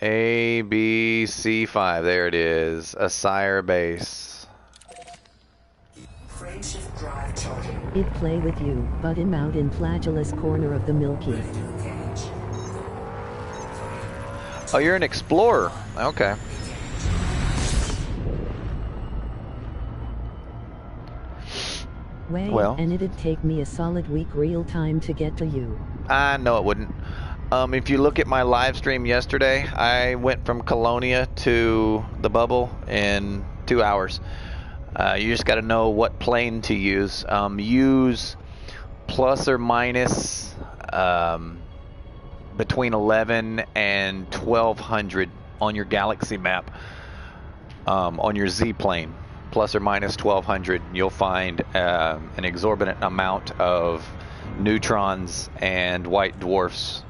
A: ABC5. There it is. A Sire base.
E: Frameshift drive charging.
G: It play with you, but I'm out in Flagellus corner of the Milky.
E: Lifting cage.
A: Oh, you're an explorer. Okay.
G: Way,
A: Well.
G: and it'd take me a solid week real time to get to you.
A: No, it wouldn't. If you look at my live stream yesterday, I went from Colonia to the bubble in 2 hours. You just got to know what plane to use. Use plus or minus between 11 and 1200 on your galaxy map on your Z plane. Plus or minus 1200, you'll find an exorbitant amount of neutrons and white dwarfs.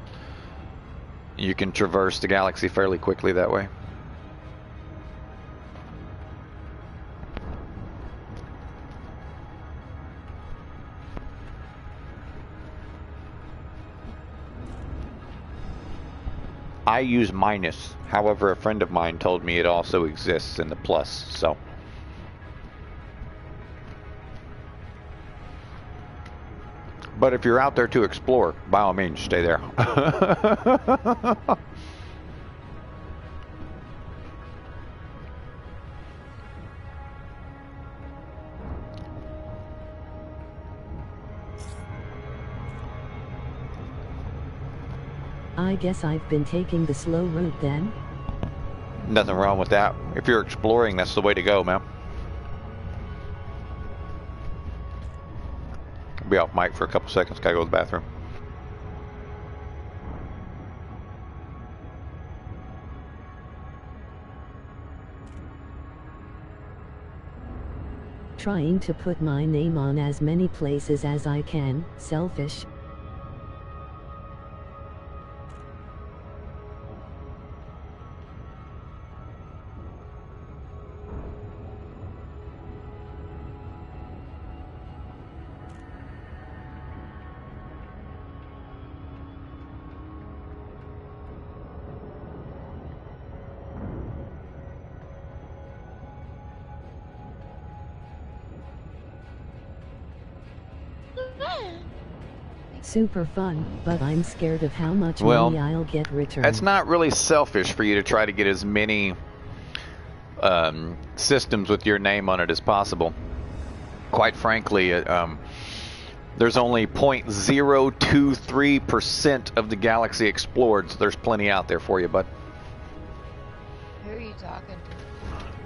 A: You can traverse the galaxy fairly quickly that way. I use minus. However, a friend of mine told me it also exists in the plus, so. But if you're out there to explore, by all means, stay there.
G: I guess I've been taking the slow route then.
A: Nothing wrong with that. If you're exploring, that's the way to go, man. I'll be off mic for a couple seconds. Gotta go to the bathroom.
G: Trying to put my name on as many places as I can, selfish. Super fun, but I'm scared of how much money I'll get returned.
A: It's not really selfish for you to try to get as many systems with your name on it as possible. Quite frankly, there's only 0.023% of the galaxy explored, so there's plenty out there for you, bud.
I: Who are you talking to?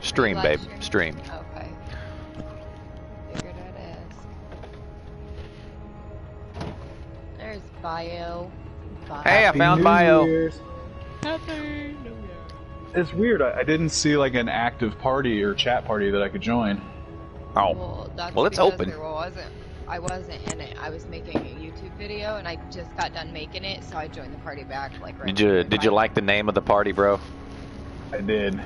A: Stream,
I: Live
A: babe.
I: stream?
A: Stream.
I: Okay. Figured I'd ask. There's Bio.
A: Hey, I found Bio.
I: Happy New Year.
J: It's weird. I didn't see like an active party or chat party that I could join.
A: Oh.
I: Well, that's
A: Well, it's
I: because
A: open.
I: I wasn't in it. I was making a YouTube video, and I just got done making it, so I joined the party back. Like, right
A: Did you like the name of the party, bro?
J: I did.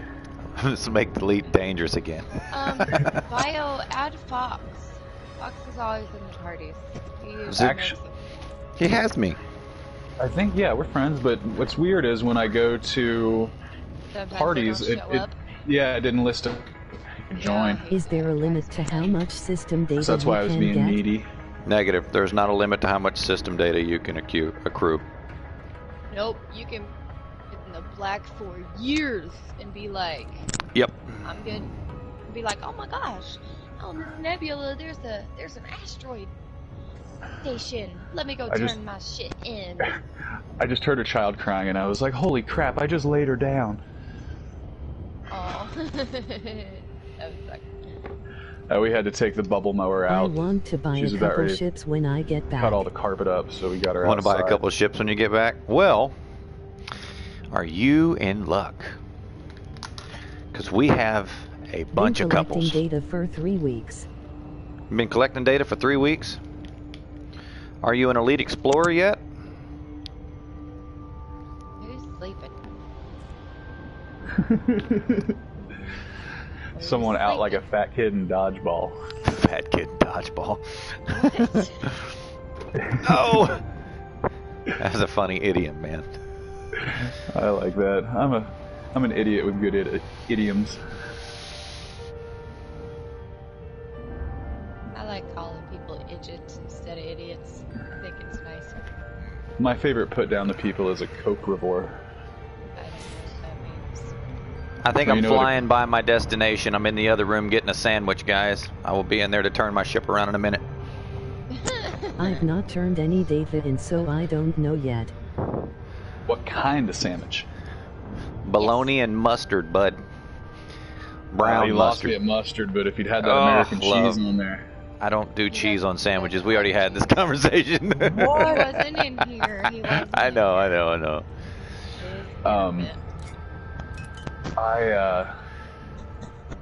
A: Let's make Delete dangerous again.
I: Bio, add Fox. Fox is always in the parties.
A: He has me.
J: I think, yeah, we're friends, but what's weird is when I go to
I: Sometimes
J: parties,
I: they don't show up.
J: it didn't list a join.
G: Is there a limit to how much system data
J: So that's why I was
G: you
J: being
G: can get?
J: needy.
A: Negative. There's not a limit to how much system data you can accrue.
I: Nope, you can get in the black for years and be like,
A: Yep.
I: I'm good. Be like, oh my gosh, oh Nebula, there's an asteroid station. Let me go turn my shit in.
J: I just heard a child crying and I was like, holy crap, I just laid her down.
I: Oh. That was like,
J: We had to take the bubble mower
G: I
J: out.
G: want to buy
J: She's
G: a
J: about
G: couple
J: ready to
G: ships when I get back.
J: cut all the carpet up, so we got her
A: Want to buy a
J: outside.
A: couple of ships when you get back? Well, are you in luck? Because we have a bunch of couples.
G: Been collecting data for 3 weeks.
A: Been collecting data for 3 weeks? Are you an elite explorer yet?
I: who's sleeping?
J: Someone out like a fat kid in dodgeball.
A: Fat kid in dodgeball. Oh! That's a funny idiom, man.
J: I like that. I'm an idiot with good idioms.
I: I like calling people idiots instead of idiots. I think it's nicer.
J: My favorite put down to people is a coke-rivore.
I: I don't know what that means.
A: I think
J: Well,
A: I'm
J: you know what
A: flying by my destination. I'm in the other room getting a sandwich, guys. I will be in there to turn my ship around in a minute.
G: I've not turned any David in, so I don't know yet.
J: What kind of sandwich?
A: Bologna and mustard, bud. Brown
J: You lost
A: mustard.
J: me at mustard, but if you'd had that
A: Oh,
J: American
A: love.
J: cheese on there.
A: I don't do cheese on sandwiches. We already had this conversation.
I: He wasn't in here. He wasn't
A: I
I: in
A: know,
I: here.
A: I know.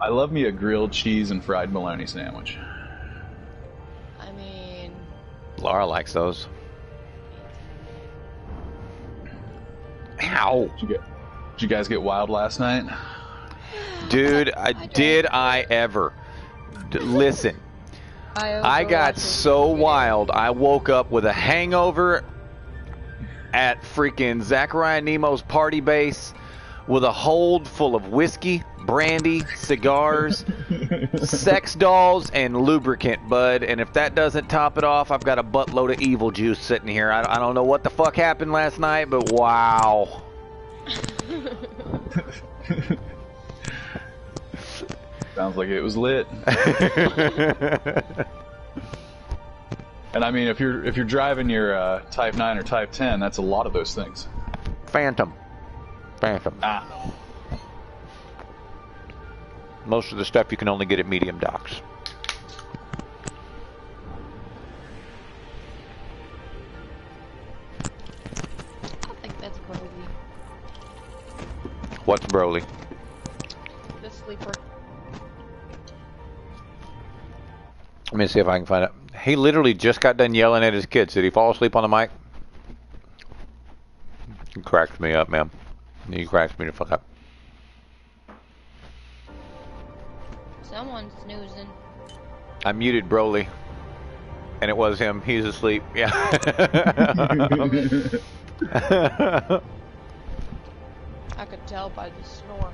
J: I love me a grilled cheese and fried bologna sandwich.
I: I mean,
A: Laura likes those. Ow.
J: Did you guys get wild last night?
A: Dude, did I ever? Listen, I got so wild, I woke up with a hangover at freaking Zachariah Nemo's party base with a hold full of whiskey, brandy, cigars, sex dolls, and lubricant, bud. And if that doesn't top it off, I've got a buttload of evil juice sitting here. I don't know what the fuck happened last night, but wow.
J: Sounds like it was lit. And I mean, if you're driving your Type 9 or Type 10, that's a lot of those things.
A: Phantom.
J: Ah.
A: Most of the stuff you can only get at medium docks.
I: I think that's Broly.
A: What's Broly?
I: The sleeper.
A: Let me see if I can find it. He literally just got done yelling at his kids. Did he fall asleep on the mic? He cracked me up, man. He cracks me the fuck up.
I: Someone's snoozing.
A: I muted Broly, and it was him. He's asleep. Yeah.
I: I could tell by the snore.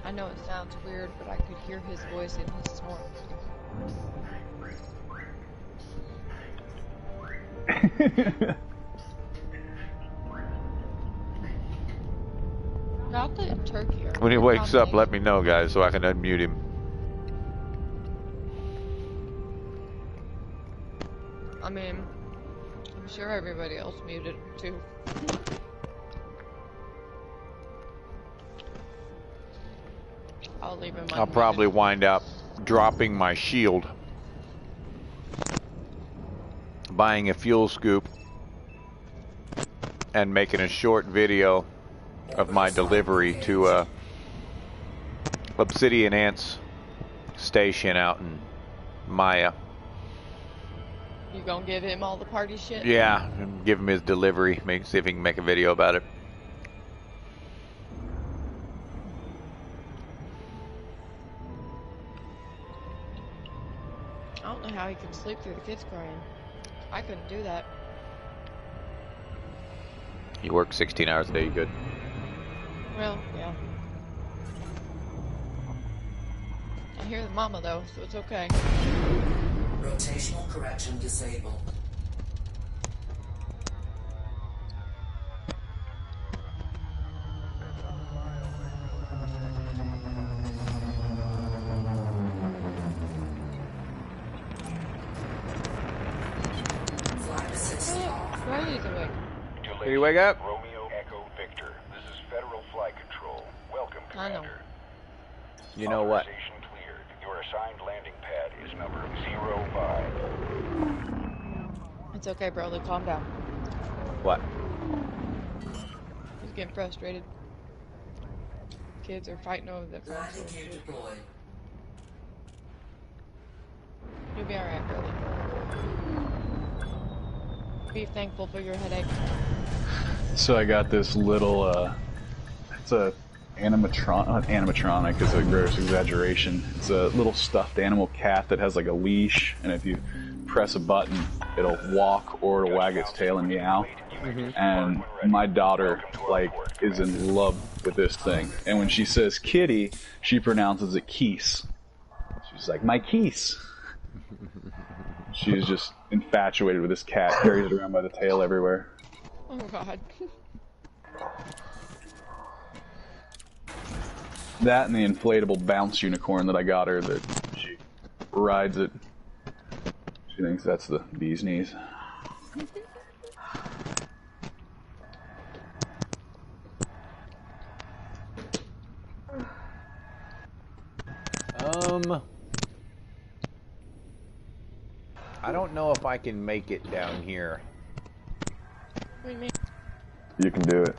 I: I know it sounds weird, but I could hear his voice in his snore. Not the turkey.
A: When he wakes up, let me know, guys, so I can unmute him.
I: I mean, I'm sure everybody else muted too. I'll leave him.
A: I'll probably wind up dropping my shield, buying a fuel scoop, and making a short video of my delivery to Obsidian Ants station out in Maya.
I: You gonna give him all the party shit?
A: Yeah, give him his delivery. See if he can make a video about it.
I: I don't know how he can sleep through the kids crying. I couldn't do that.
A: You work 16 hours a day, you good?
I: Well, yeah. I hear the mama though, so it's okay.
E: Rotational correction disabled. Flight assist off.
I: Why are you doing?
A: Did he wake up?
K: Romeo Echo Victor. This is Federal Flight Control. Welcome,
I: I know.
K: Commander.
A: You know what?
K: Authorization cleared. Your assigned landing pad is number 05.
I: It's okay, Broly. Calm down.
A: What?
I: He's getting frustrated. Kids are fighting over their friends.
E: Landing gear deployed.
I: You'll be alright, Broly. Be thankful for your headache.
J: So I got this little, it's a not animatronic is a gross exaggeration. It's a little stuffed animal cat that has like a leash, and if you press a button, it'll walk or it'll wag its tail and meow. And my daughter, like, is in love with this thing. And when she says kitty, she pronounces it keese. She's like, my keese. She's just infatuated with this cat, carries it around by the tail everywhere.
I: Oh god.
J: That and the inflatable bounce unicorn that I got her that she rides it. She thinks that's the bee's knees.
A: I don't know if I can make it down here.
I: What do you mean?
C: You can do it.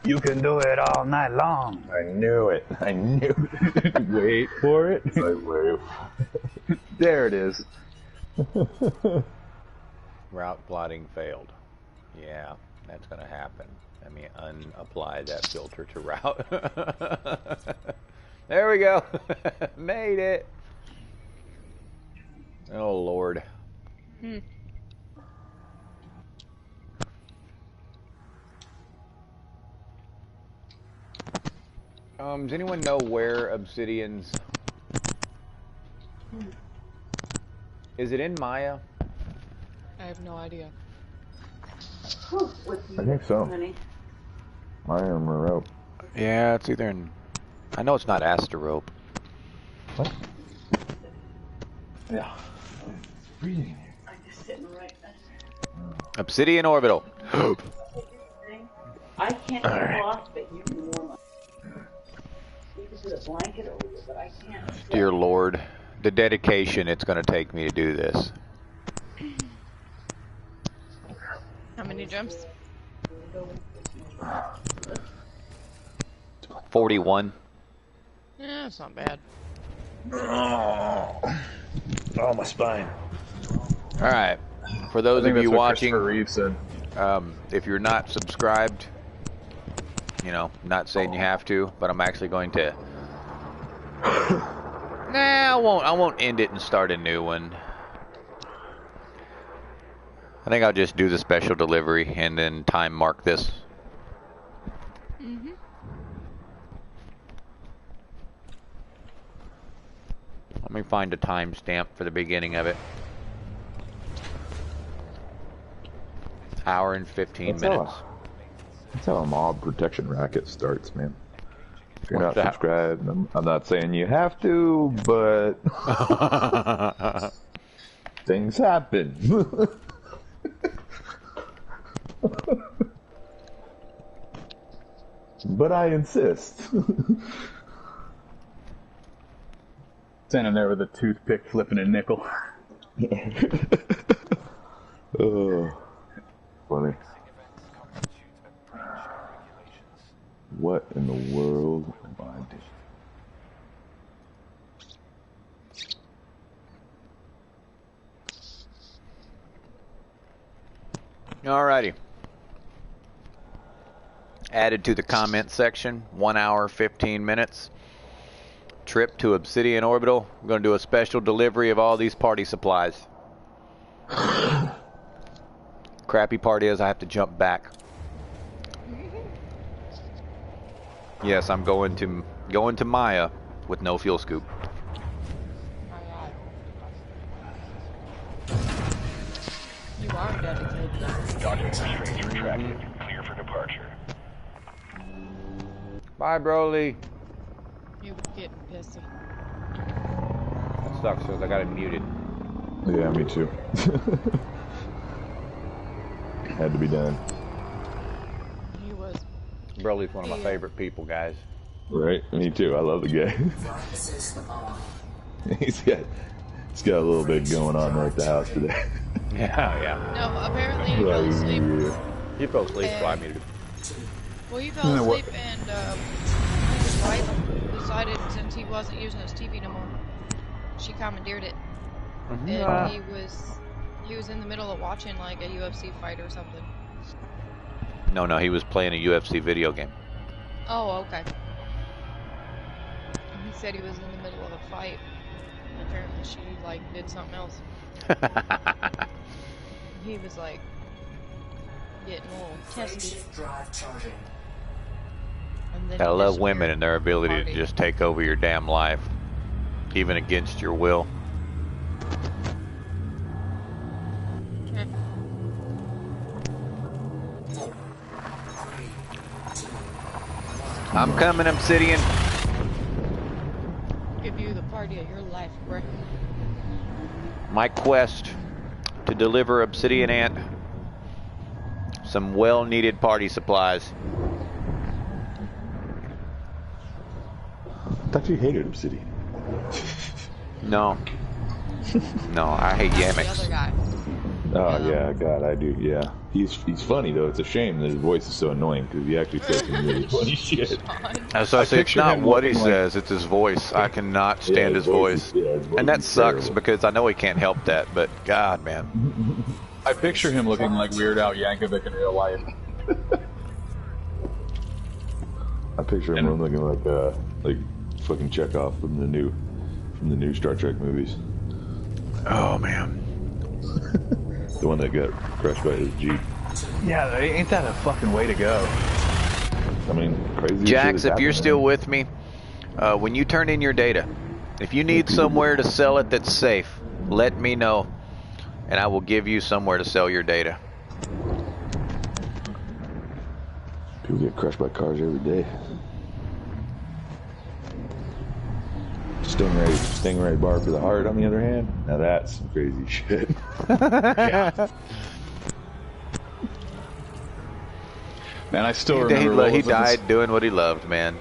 J: You can do it all night long.
C: I knew it. I knew it.
J: Wait for it.
C: There it is.
A: Route plotting failed. Yeah, that's gonna happen. Let me unapply that filter to route. There we go. Made it. Oh Lord. Does anyone know where Obsidian's... Is it in Maya?
I: I have no idea.
C: I think so. Maya or Merope.
A: Yeah, it's either in... I know it's not Asterope.
C: What?
B: Yeah. Breathing.
H: I'm just sitting right there.
A: Obsidian Orbital.
H: I can't get lost, but you can warm up. You can put a blanket over you, but I can't.
A: Dear Lord, the dedication it's going to take me to do this.
I: How many jumps?
A: 41.
I: Yeah, that's not bad.
B: Oh, my spine.
A: All right. For those of you watching,
J: Reeves said.
A: If you're not subscribed, you know, not saying you have to, but I'm actually going to. Nah, I won't end it and start a new one. I think I'll just do the special delivery and then time mark this. Let me find a timestamp for the beginning of it. Hour and 15 minutes.
C: That's how a mob protection racket starts, man. If you're
A: What's
C: not
A: that?
C: subscribed, I'm not saying you have to, but things happen. But I insist.
J: Standing there with a toothpick flipping a nickel.
C: Oh, funny. What in the world am I doing?
A: Alrighty. Added to the comment section, 1 hour, 15 minutes. Trip to Obsidian Orbital. I'm going to do a special delivery of all these party supplies. Crappy part is I have to jump back. Yes, I'm going to Maya with no fuel scoop.
I: You are dedicated.
K: Docking strange retracted. Clear for departure.
A: Bye, Broly.
I: You getting pissy.
A: That sucks because I got it muted.
C: Yeah, me too. Had to be done.
I: He was.
A: Broly's one of my favorite people, guys.
C: Right? Me too. I love the guy. he's got a little bit going on there at the house today.
A: Yeah.
I: No, apparently he fell asleep.
A: He fell asleep, so I muted him.
I: Well, he fell asleep and his wife decided since he wasn't using his TV no more, she commandeered it. And he was in the middle of watching like a UFC fight or something.
A: No, he was playing a UFC video game.
I: Oh, okay. He said he was in the middle of a fight. And apparently she like did something else. he was like getting a little testy.
E: Frameshift drive charging.
I: And then
A: I
I: he
A: love
I: disappeared.
A: women and their ability to
I: Party.
A: just take over your damn life, even against your will. I'm coming, Obsidian.
I: Give you the party of your life, bro.
A: My quest to deliver Obsidian Ant some well-needed party supplies.
C: I thought you hated Obsidian.
A: No. No, I hate
I: The
A: Yamix.
I: other guy.
C: Oh yeah, God, I do. Yeah, he's funny though. It's a shame that his voice is so annoying because he actually says some really funny shit.
A: So I say it's
J: picture
A: not
J: him
A: what he
J: looking like-
A: says, it's his voice. I cannot stand
C: Yeah,
A: his voice.
C: Yeah, his voice
A: And that
C: is
A: sucks
C: terrible.
A: because I know he can't help that, but God, man.
J: I picture him looking like Weird Al Yankovic in real life.
C: I picture him looking like fucking Chekhov from the new Star Trek movies.
A: Oh, man.
C: The one that got crushed by his Jeep.
J: Yeah, ain't that a fucking way to go?
C: I mean, crazy.
A: Jax,
C: shit
A: if
C: is
A: you're
C: happening.
A: still with me, when you turn in your data, if you need somewhere to sell it that's safe, let me know, and I will give you somewhere to sell your data.
C: People get crushed by cars every day. Stingray bar for the heart, on the other hand, now that's some crazy shit.
J: Man, I still remember what
A: He
J: was it,
A: died doing what he loved, man.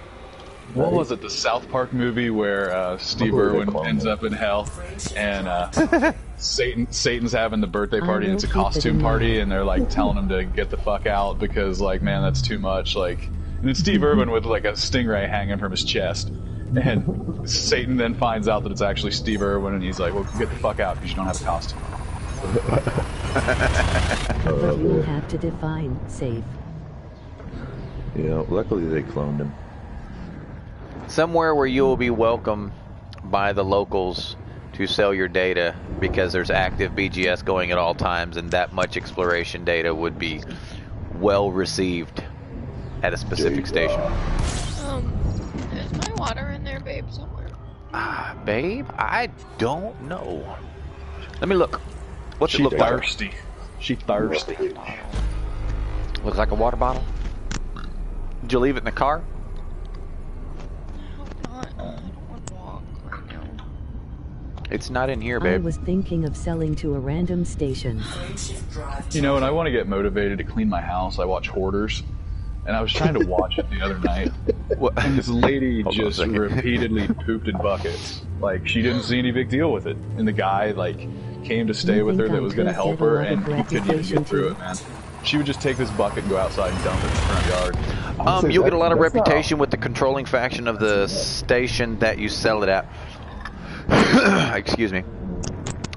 J: What was it? The South Park movie where Steve Irwin ends up in hell, and Satan's having the birthday party, and it's a costume party, and they're like telling him to get the fuck out because, like, man, that's too much. Like, and it's Steve Irwin with like a stingray hanging from his chest, and Satan then finds out that it's actually Steve Irwin, and he's like, "Well, get the fuck out because you don't have a costume."
G: But you will have to define safe.
C: You know, luckily they cloned him.
A: Somewhere where you will be welcome by the locals to sell your data because there's active BGS going at all times, and that much exploration data would be well received at a specific station.
I: Is my water in there, babe, somewhere?
A: Babe, I don't know. Let me look. What's
J: She
A: it look like?
J: thirsty. She thirsty.
A: Looks like a water bottle. Did you leave it in the car?
I: I don't want to walk right now.
A: It's not in here,
G: I
A: babe.
G: was thinking of selling to a random station.
J: You know, when I want to get motivated to clean my house, I watch Hoarders. And I was trying to watch it the other night. And this lady
A: Hold on a
J: just
A: second.
J: repeatedly pooped in buckets. Like, she didn't see any big deal with it. And the guy, like, came to stay
G: You
J: with her
G: think
J: that
G: I
J: was going to
G: could
J: help
G: get a
J: her,
G: lot
J: and
G: of
J: he couldn't even
G: reputation
J: get through
G: too?
J: it, man. She would just take this bucket and go outside and dump it in the front yard.
A: You'll get a lot of reputation with the controlling faction of the station that you sell it at. Excuse me.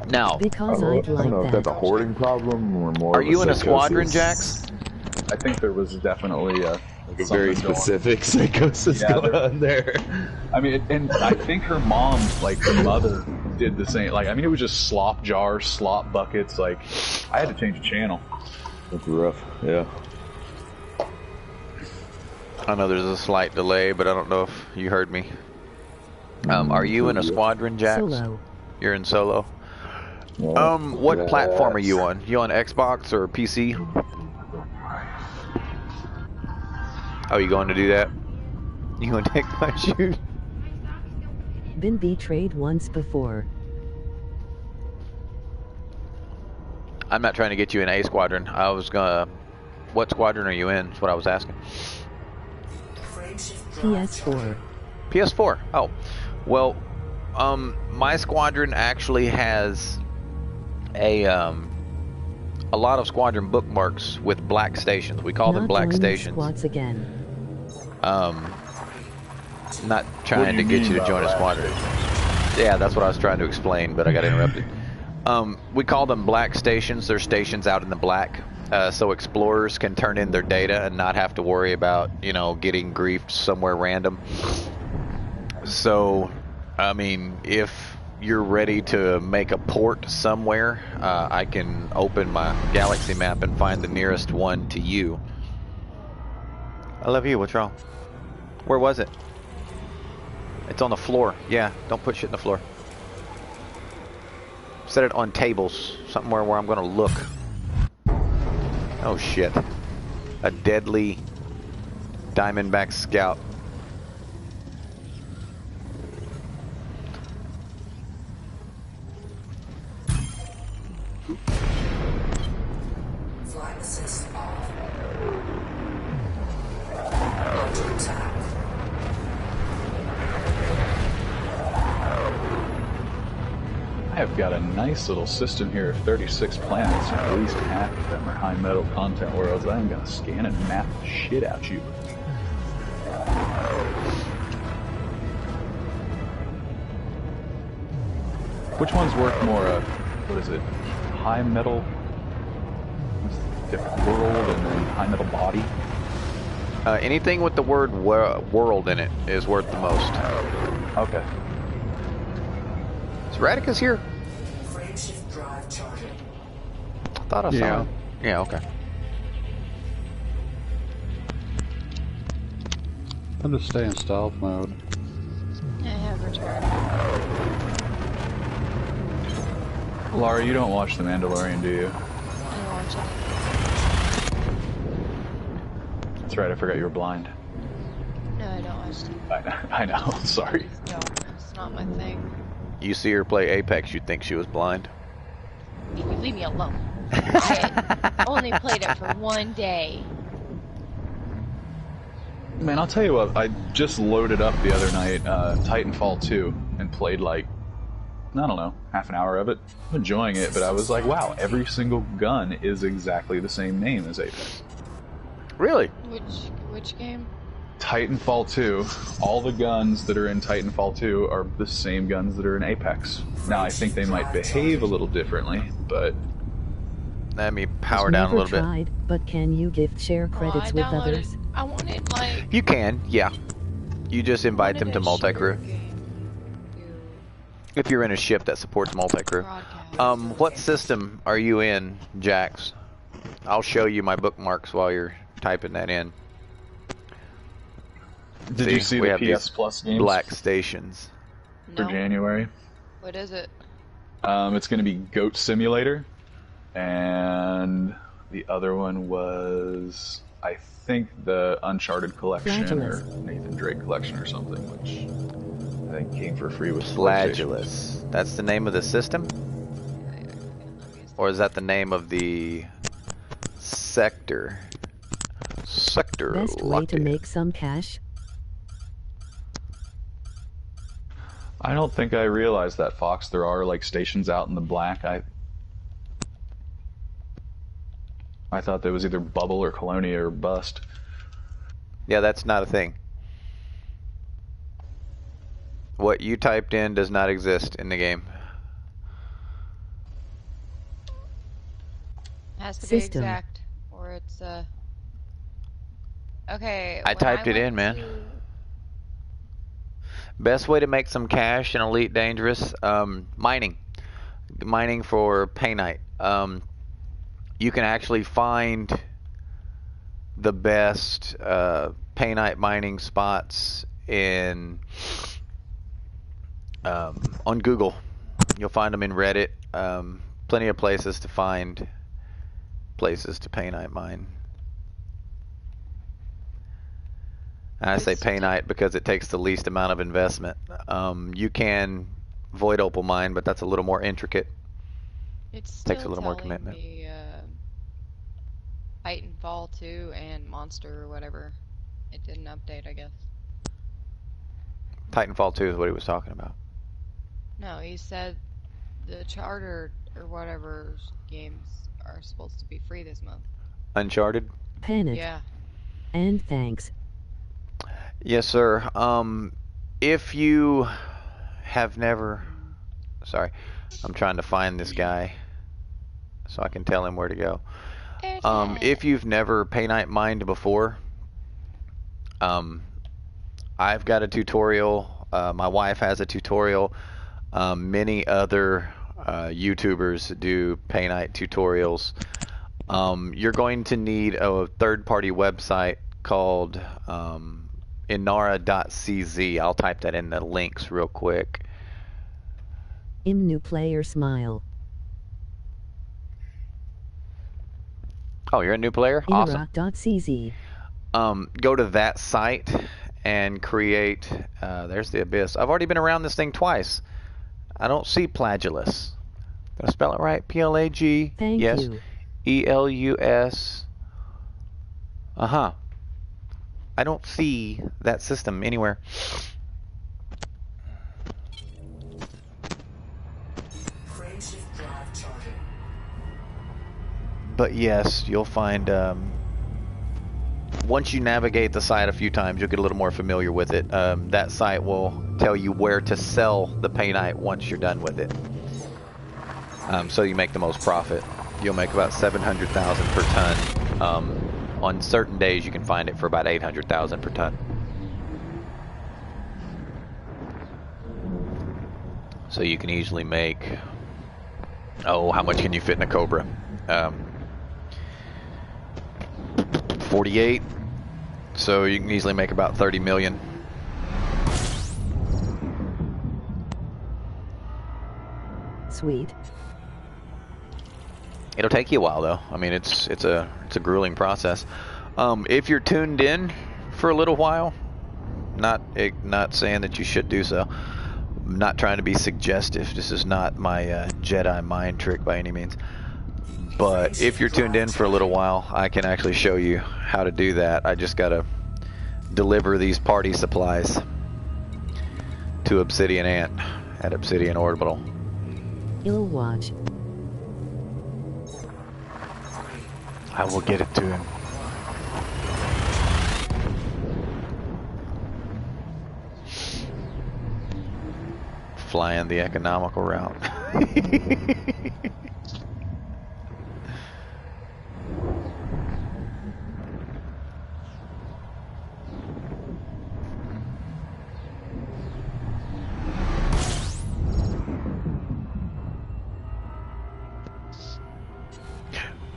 A: Now,
G: Because
C: I
G: I'd
C: don't
G: like
C: know if
G: that.
C: that's a hoarding problem or more.
A: are
C: of
A: you in a
C: psychosis.
A: squadron, Jax?
J: I think there was definitely
C: Like a very
J: something going on.
C: specific psychosis
J: Yeah,
C: going on there.
J: I mean, and I think her mom, like her mother, did the same. Like, I mean, it was just slop jars, slop buckets. Like, I had to change the channel.
C: That's rough. Yeah.
A: I know there's a slight delay, but I don't know if you heard me. Are you in a squadron, Jax?
G: Solo.
A: You're in solo.
C: Yeah.
A: What platform are you on? You on Xbox or PC? Oh, you going to do that? You going to take my shoot?
G: Been betrayed once before.
A: I'm not trying to get you in A squadron. I was gonna. What squadron are you in? That's what I was asking.
G: PS4.
A: PS4. Oh, well, my squadron actually has a lot of squadron bookmarks with black stations. We call them
G: Not
A: black
G: joining
A: stations.
G: Squads again.
A: Not trying to get you to join a squadron. Yeah, that's what I was trying to explain, but I got interrupted. We call them black stations. They're stations out in the black, so explorers can turn in their data and not have to worry about, you know, getting griefed somewhere random. So, I mean, if you're ready to make a port somewhere, I can open my galaxy map and find the nearest one to you. I love you. What's wrong? Where was it? It's on the floor. Yeah, don't put shit in the floor. Set it on tables, somewhere where I'm gonna look. Oh shit. A deadly Diamondback scout.
E: Flight assist off. Under attack.
J: I have got a nice little system here of 36 planets, and at least half of them are high metal content worlds. I'm gonna scan and map the shit out you. Which one's worth more? What is it? High metal world and then high metal body?
A: Anything with the word world in it is worth the most.
J: Okay.
A: Is Radica's here?
E: Frameshift drive charging.
A: I thought I saw him. Yeah, okay.
L: I'm just staying in stealth mode.
I: I have returned.
J: Laura, you don't watch The Mandalorian, do you?
I: I watch it.
J: That's right, I forgot you were blind.
I: No, I don't watch it.
J: I know, sorry.
I: No, it's not my thing.
A: You see her play Apex, you'd think she was blind.
I: You leave me alone. I only played it for one day.
J: Man, I'll tell you what, I just loaded up the other night Titanfall 2 and played like, I don't know, half an hour of it. I'm enjoying it, but I was like, wow, every single gun is exactly the same name as Apex.
A: Really?
I: Which game?
J: Titanfall 2, all the guns that are in Titanfall 2 are the same guns that are in Apex. Now, I think they might behave a little differently, but...
A: Let me power down a little
G: tried,
A: bit.
G: But can you gift share credits with others?
I: I wanted, like...
A: You can, yeah. You just invite them to multi-crew. If you're in a ship that supports multi-crew. What system are you in, Jax? I'll show you my bookmarks while you're typing that in.
J: Did you see the PS Plus games?
A: Black Stations.
J: For January.
I: What is it?
J: It's going to be Goat Simulator, and the other one was, I think, the Uncharted Collection or Nathan Drake Collection or something, which I think came for free with
A: Flagellus. That's the name of the system? Or is that the name of the sector? Sector.
G: Best way to make some cash?
J: I don't think I realized that, Fox. There are like stations out in the black. I thought there was either Bubble or Colonia or Bust.
A: Yeah, that's not a thing. What you typed in does not exist in the game.
I: Has to be exact, or it's okay.
A: I typed it in, man. Best way to make some cash in Elite Dangerous, mining for Paynite. You can actually find the best Paynite mining spots in on Google. You'll find them in Reddit. Plenty of places to find places to Paynite mine. I say Paynite because it takes the least amount of investment. You can Void Opal mine, but that's a little more intricate.
I: It
A: takes a little more commitment.
I: Me, Titanfall 2 and Monster or whatever. It didn't update, I guess.
A: Titanfall 2 is what he was talking about.
I: No, he said the Charter or whatever games are supposed to be free this month.
A: Uncharted?
G: Panic.
I: Yeah.
G: And thanks.
A: Yes, sir. If you have never... Sorry. I'm trying to find this guy so I can tell him where to go. If you've never Paynite mined before, I've got a tutorial. My wife has a tutorial. Many other YouTubers do Pay Night tutorials. You're going to need a third-party website called inara.cz. I'll type that in the links real quick.
G: New player smile.
A: Oh, you're a new player? Awesome.
G: Inara.cz.
A: Go to that site and create. There's the Abyss. I've already been around this thing twice. I don't see Plagulus. Did I spell it right? P-L-A-G.
G: Thank
A: yes.
G: you.
A: E-L-U-S. Uh-huh. I don't see that system anywhere.
E: Frameshift drive charging.
A: But yes, you'll find once you navigate the site a few times, you'll get a little more familiar with it. That site will tell you where to sell the Pay Night once you're done with it. So you make the most profit. You'll make about 700,000 per ton. On certain days, you can find it for about 800,000 per ton. So you can easily make. Oh, how much can you fit in a Cobra? 48. So you can easily make about 30 million.
G: Sweet.
A: It'll take you a while though. I mean, it's a grueling process. If you're tuned in for a little while, not saying that you should do so. I'm not trying to be suggestive. This is not my Jedi mind trick by any means. But if you're tuned in for a little while, I can actually show you how to do that. I just gotta deliver these party supplies to Obsidian Ant at Obsidian Orbital.
G: You'll watch.
A: I will get it to him. Flying the economical route.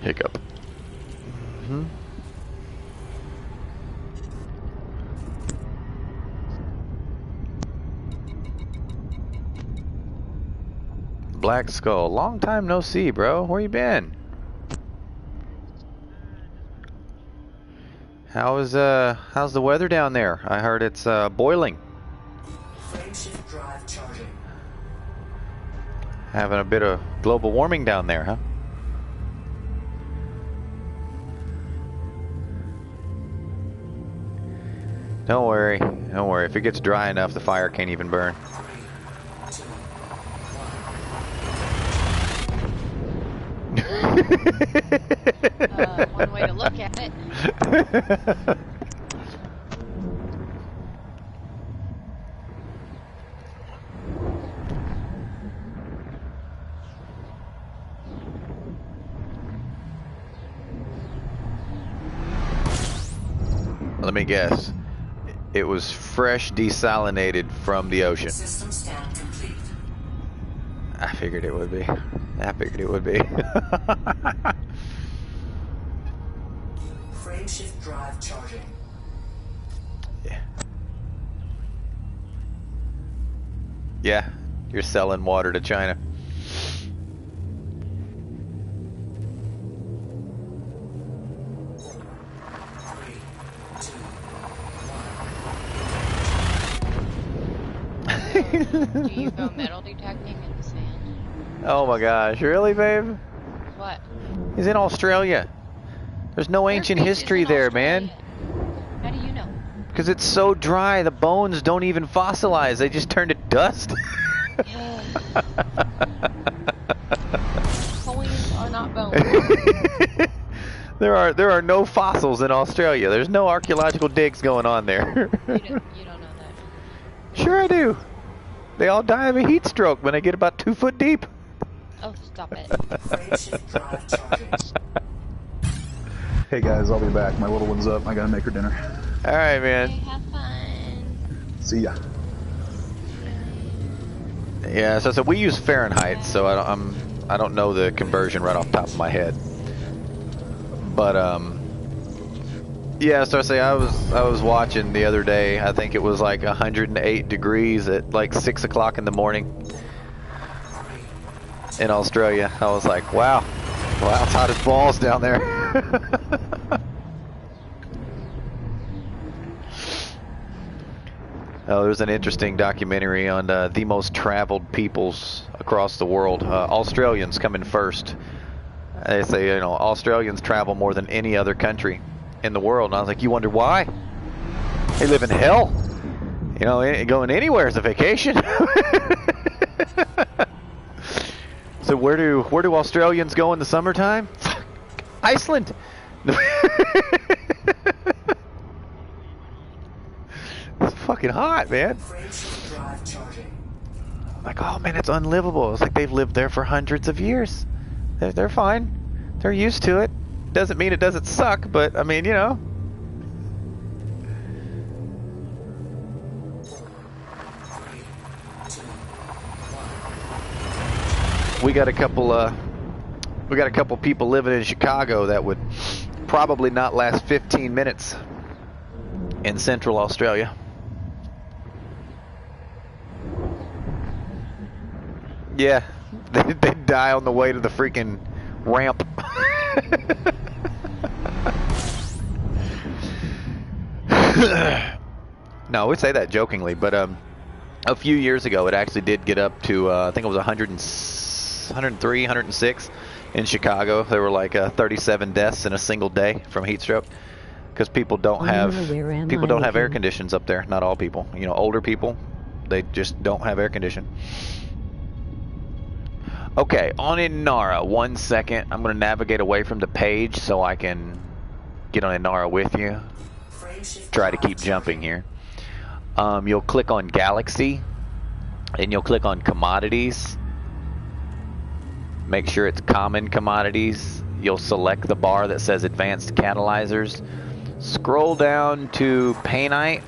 A: Hiccup. Black Skull, long time no see, bro. Where you been? How's the weather down there? I heard it's boiling.
E: Frameshift drive charging.
A: Having a bit of global warming down there, huh? Don't worry. Don't worry. If it gets dry enough, the fire can't even burn.
I: One way to look at it.
A: Let me guess. It was fresh desalinated from the ocean.
E: System scan complete.
A: I figured it would be. I figured it would be.
E: Frameshift drive charging.
A: Yeah. Yeah, you're selling water to China.
I: Do you go metal detecting in the sand?
A: Oh my gosh, really, babe?
I: What?
A: He's in Australia. There's no ancient history there, man.
I: How do you know?
A: Because it's so dry, the bones don't even fossilize. They just turn to dust.
I: Coins are not bones.
A: There are no fossils in Australia. There's no archaeological digs going on there.
I: You don't know that.
A: Sure I do. They all die of a heat stroke when they get about 2 foot deep.
I: Oh, stop it.
J: Hey guys, I'll be back. My little one's up. I gotta make her dinner.
A: Alright, man.
I: Okay, have fun.
J: See ya.
A: Yeah, so we use Fahrenheit, so I don't know the conversion right off the top of my head. But yeah, so I was watching the other day. I think it was like 108 degrees at like 6 o'clock in the morning in Australia. I was like, wow, it's hot as balls down there. Oh, there's an interesting documentary on the most traveled peoples across the world. Australians come in first. They say, you know, Australians travel more than any other country in the world. And I was like, you wonder why? They live in hell. You know, going anywhere is a vacation. So where do Australians go in the summertime? Iceland. It's fucking hot, man. Like, oh man, it's unlivable. It's like they've lived there for hundreds of years. They're fine. They're used to it. Doesn't mean it doesn't suck, but I mean, you know. We got a couple people living in Chicago that would probably not last 15 minutes in Central Australia. Yeah, they'd die on the way to the freaking ramp. No, we say that jokingly, but a few years ago it actually did get up to I think it was 103, 106 in Chicago. There were like 37 deaths in a single day from heat stroke because people don't have air conditions up there. Not all people, you know, older people, they just don't have air conditioning. Okay, on Inara, 1 second. I'm going to navigate away from the page so I can get on Inara with you. Try to keep jumping here. You'll click on Galaxy, and you'll click on Commodities. Make sure it's Common Commodities. You'll select the bar that says Advanced Catalyzers. Scroll down to Painite.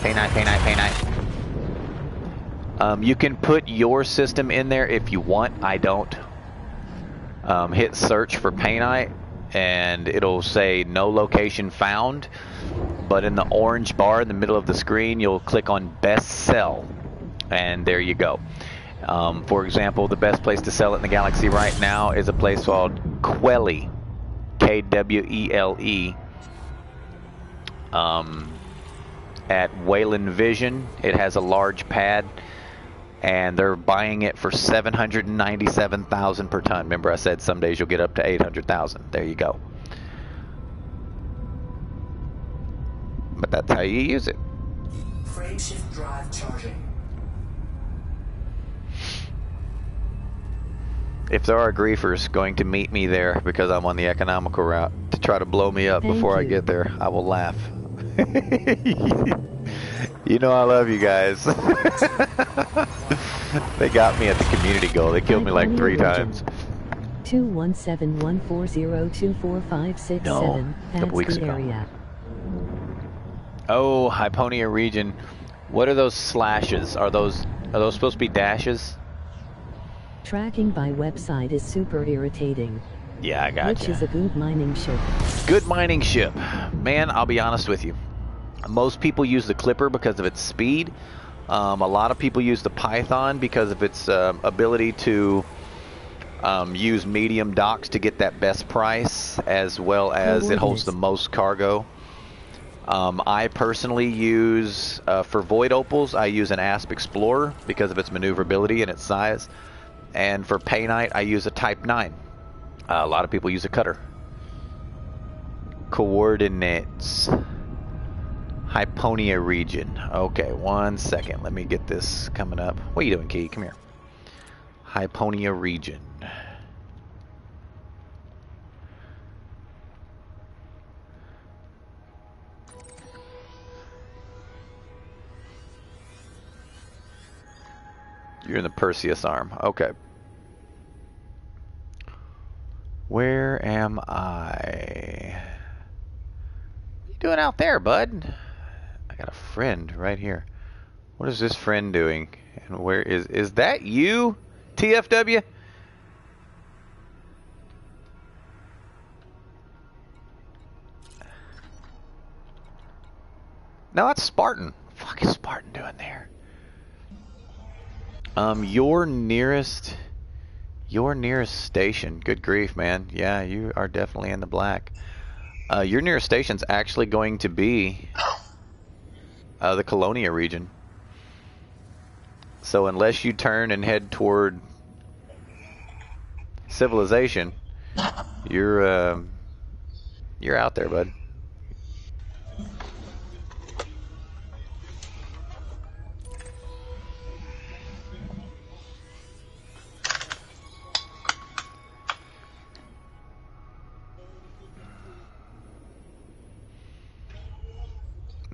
A: Painite. You can put your system in there if you want. I don't. Hit search for Painite and it'll say no location found, but in the orange bar in the middle of the screen you'll click on best sell, and there you go. For example, the best place to sell it in the Galaxy right now is a place called Kwele, Kwele, at Wayland Vision. It has a large pad, and they're buying it for $797,000 per ton. Remember I said some days you'll get up to $800,000. There you go. But that's how you use it.
E: Frameshift drive charging.
A: If there are griefers going to meet me there because I'm on the economical route to try to blow me up before I get there, I will laugh. You know I love you guys. They got me at the community goal. They killed me like 3 times.
G: 21714024567.
A: No, a couple weeks ago.
G: Area.
A: Oh, Hyponia region. What are those slashes? Are those supposed to be dashes?
G: Tracking by website is super irritating.
A: Yeah, I got
G: Which is a good mining ship.
A: Good mining ship. Man, I'll be honest with you. Most people use the Clipper because of its speed. A lot of people use the Python because of its ability to use medium docks to get that best price, as well as it holds the most cargo. I personally use, for Void Opals, I use an Asp Explorer because of its maneuverability and its size. And for Painite, I use a Type 9. A lot of people use a cutter. Coordinates. Hyponia region. Okay, 1 second. Let me get this coming up. What are you doing, Key? Come here. Hyponia region. You're in the Perseus arm. Okay. Where am I? What are you doing out there, bud? I got a friend right here. What is this friend doing? And where is that you, TFW? No, that's Spartan. Fuck is Spartan doing there? Your nearest station. Good grief, man. Yeah, you are definitely in the black. Your nearest station's actually going to be the Colonia region. So unless you turn and head toward civilization, you're out there, bud.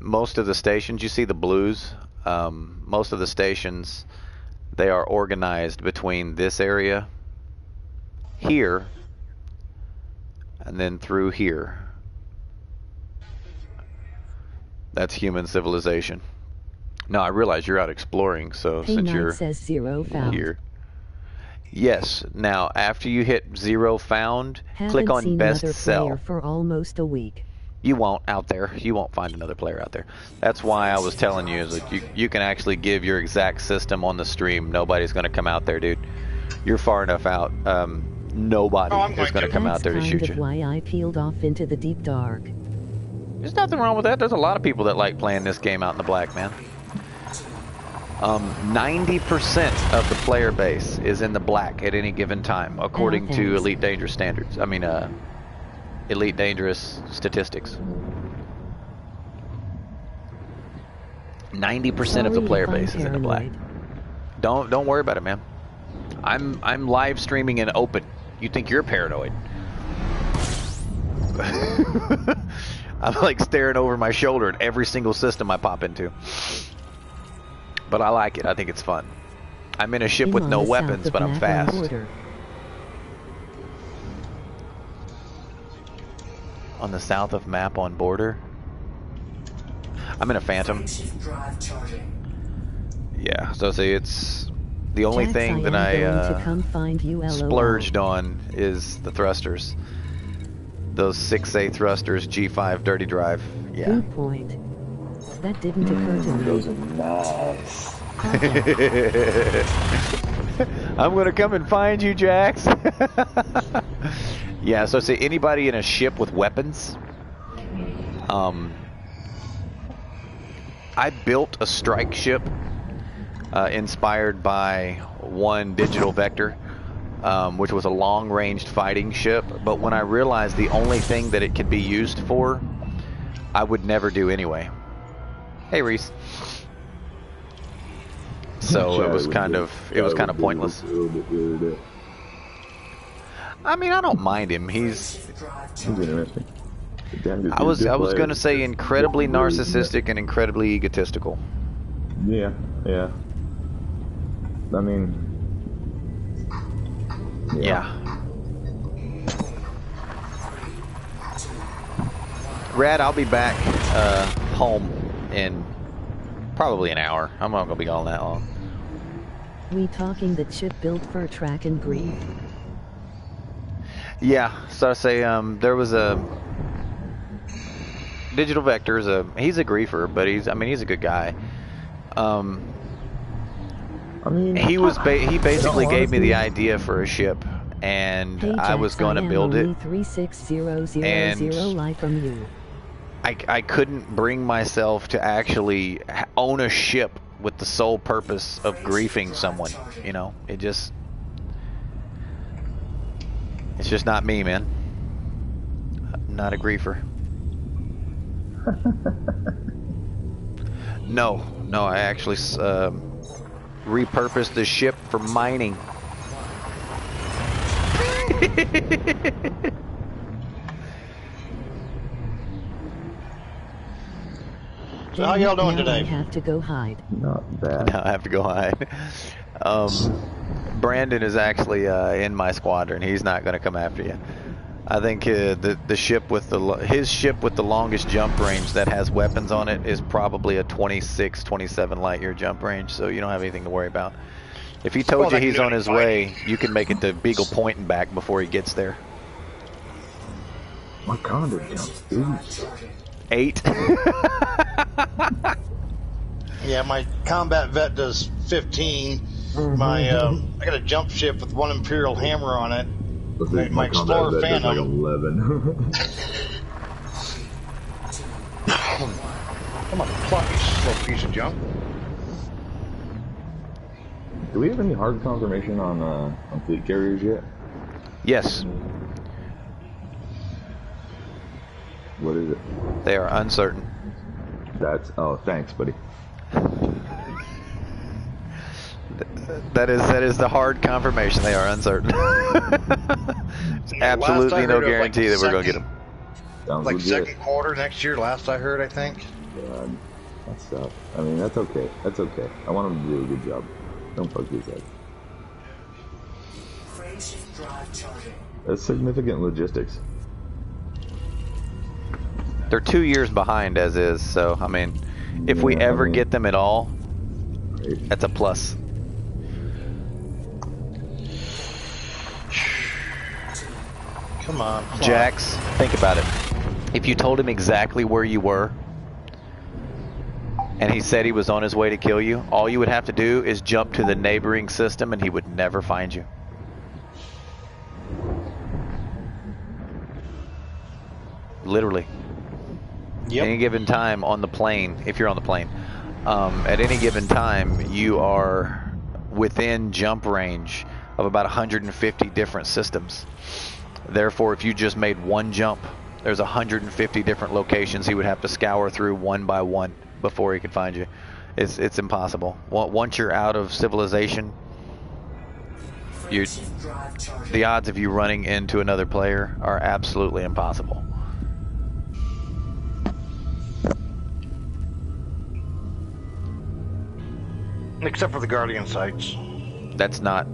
A: Most of the stations, you see the blues, most of the stations, they are organized between this area here and then through here. That's human civilization. Now I realize you're out exploring, so
G: Hey,
A: since
G: Knight
A: you're
G: says 0 found.
A: here. Yes, now after you hit 0 found,
G: Haven't
A: click on
G: seen
A: best
G: another
A: sell.
G: player for almost a week.
A: You won't out there. You won't find another player out there. That's why I was telling you is that you can actually give your exact system on the stream. Nobody's going to come out there, dude. You're far enough out. Nobody is going to come out there to shoot
G: That's
A: you.
G: kind of why I peeled off into the deep dark.
A: There's nothing wrong with that. There's a lot of people that like playing this game out in the black, man. 90% of the player base is in the black at any given time, according to Elite Dangerous standards. I mean, Elite Dangerous statistics. 90% of the player base is in the black. Don't worry about it, man. I'm live streaming in open. You think you're paranoid? I'm like staring over my shoulder at every single system I pop into. But I like it. I think it's fun. I'm in a ship with no weapons, but I'm fast. On the south of map on border. I'm in a Phantom. Yeah, so see, it's the only
G: Jax,
A: thing that
G: I am going to come find you, LOL.
A: splurged on is the thrusters. Those 6A thrusters, G5 dirty drive. Yeah.
G: Good point. That didn't occur to me.
C: Those are nice.
A: I'm gonna come and find you, Jax. Yeah, so see, anybody in a ship with weapons, I built a strike ship inspired by one Digital Vector, which was a long-ranged fighting ship, but when I realized the only thing that it could be used for, I would never do anyway. Hey, Reese. So it was kind of pointless. I mean, I don't mind him. He's
C: interesting.
A: I was gonna say incredibly narcissistic and incredibly egotistical.
C: Yeah, yeah. I mean,
A: yeah. Rad, I'll be back home in probably an hour. I'm not gonna be gone that long.
G: We talking that ship built for track and grief?
A: Yeah, so I say there was a Digital Vector. He's a griefer, but he's a good guy. I mean, he basically gave me the idea for a ship, and
G: Hey,
A: I was going to build it.
G: 36000 live from you.
A: I couldn't bring myself to actually own a ship with the sole purpose of griefing someone. You know, it's just not me, man. I'm not a griefer. No, I actually repurposed the ship for mining.
M: So how y'all doing today?
G: I have to go hide.
C: Not bad.
A: Now I have to go hide. Brandon is actually in my squadron. He's not going to come after you. I think the ship with his ship with the longest jump range that has weapons on it is probably a 26, 27 light year jump range, so you don't have anything to worry about. If he told you he's on his way, you can make it to Beagle Point and back before he gets there.
C: My condor jumps
A: 8.
M: Yeah, my combat vet does 15. My I got a jump ship with 1 Imperial hammer on it. My Explorer Phantom.
C: Like 11.
M: Come on, clock, you slow piece of junk.
C: Do we have any hard confirmation on fleet carriers yet?
A: Yes.
C: What is it?
A: They are uncertain.
C: Oh, thanks, buddy.
A: That is the hard confirmation. They are uncertain. There's absolutely no guarantee that we're going to get them.
C: Sounds
M: like
C: legit.
M: second quarter next year, last I heard, I think.
C: God, that sucks. I mean, that's okay. That's okay. I want them to do a good job. Don't fuck these guys.
E: Frameshift drive charging.
C: That's significant logistics.
A: They're 2 years behind as is, so I mean, if we ever get them at all, that's a plus.
M: Come on.
A: Jax, think about it. If you told him exactly where you were, and he said he was on his way to kill you, all you would have to do is jump to the neighboring system and he would never find you. Literally.
M: Yep.
A: Any given time on the plane, if you're on the plane, at any given time, you are within jump range of about 150 different systems. Therefore, if you just made one jump, there's 150 different locations he would have to scour through one by one before he could find you. It's impossible. Once you're out of civilization, the odds of you running into another player are absolutely impossible.
M: Except for the Guardian sites.
A: That's not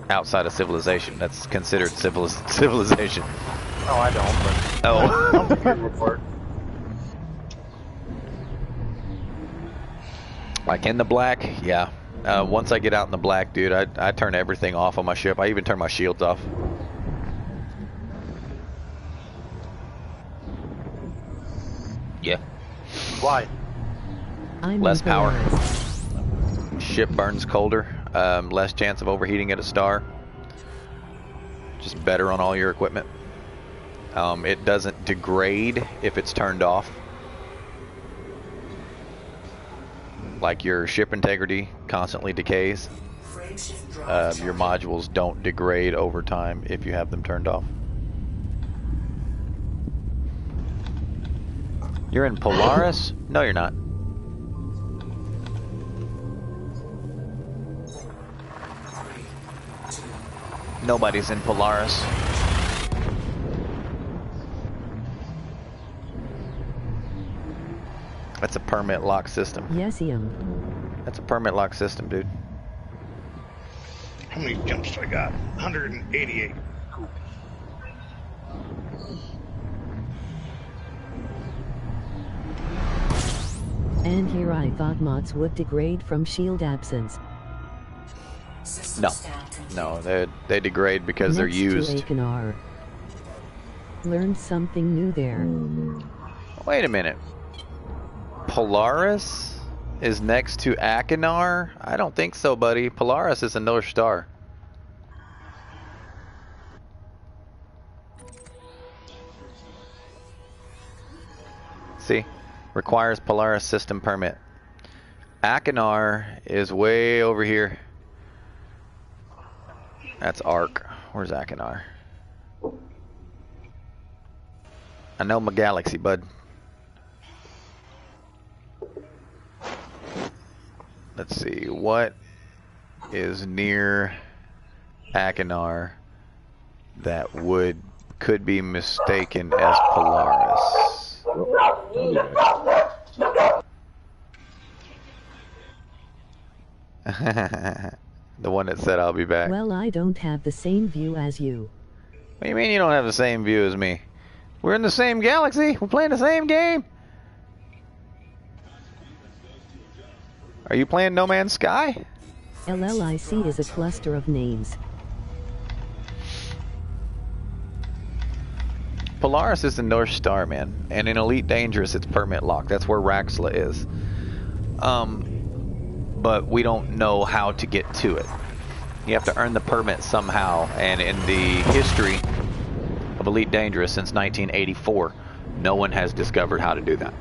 A: outside of civilization. That's considered civilization.
M: Oh, I don't, but...
A: Oh.
M: I'm prepared for it.
A: Like in the black, yeah. Once I get out in the black, dude, I turn everything off on my ship. I even turn my shields off. Yeah.
M: Why?
A: Less power. Ship burns colder. Less chance of overheating at a star. Just better on all your equipment. It doesn't degrade if it's turned off. Like your ship integrity constantly decays. Your modules don't degrade over time if you have them turned off. You're in Polaris? No, you're not. Nobody's in Polaris. That's a permit lock system.
G: Yesium.
A: That's a permit lock system, dude.
M: How many jumps do I got? 188. Cool.
G: And here I thought mods would degrade from shield absence.
A: No, they degrade because they're used.
G: To Achenar. Learned something new there.
A: Wait a minute. Polaris is next to Achenar? I don't think so, buddy. Polaris is another star. See? Requires Polaris system permit. Achenar is way over here. That's Ark. Where's Achenar? I know my galaxy, bud. Let's see, what is near Achenar that could be mistaken as Polaris? The one that said I'll be back.
G: Well, I don't have the same view as you.
A: What do you mean you don't have the same view as me? We're in the same galaxy. We're playing the same game. Are you playing No Man's Sky?
G: LLIC is a cluster of names.
A: Polaris is the North Star, man. And in Elite Dangerous, it's permit lock. That's where Raxxla is. But we don't know how to get to it. You have to earn the permit somehow. And in the history of Elite Dangerous since 1984, no one has discovered how to do that.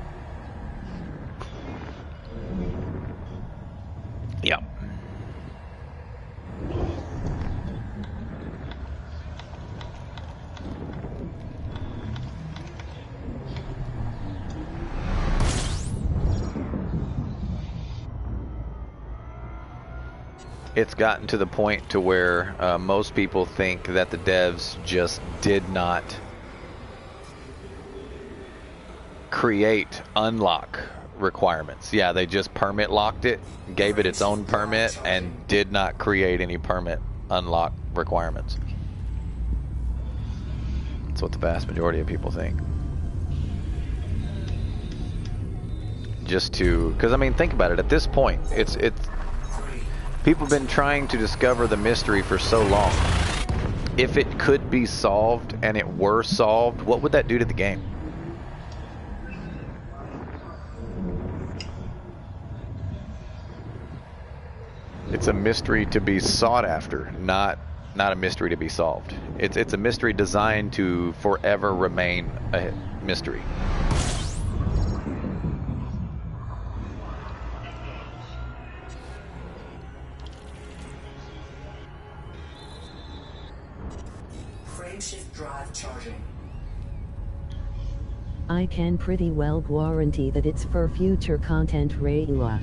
A: Yep. It's gotten to the point to where most people think that the devs just did not create unlock requirements. Yeah, they just permit locked it, gave it its own permit, and did not create any permit unlock requirements. That's what the vast majority of people think. Just to, because I mean, think about it. At this point, it's people have been trying to discover the mystery for so long. If it could be solved and it were solved, what would that do to the game? It's a mystery to be sought after, not a mystery to be solved. It's a mystery designed to forever remain a mystery.
E: Frameshift drive charging.
G: I can pretty well guarantee that it's for future content reward.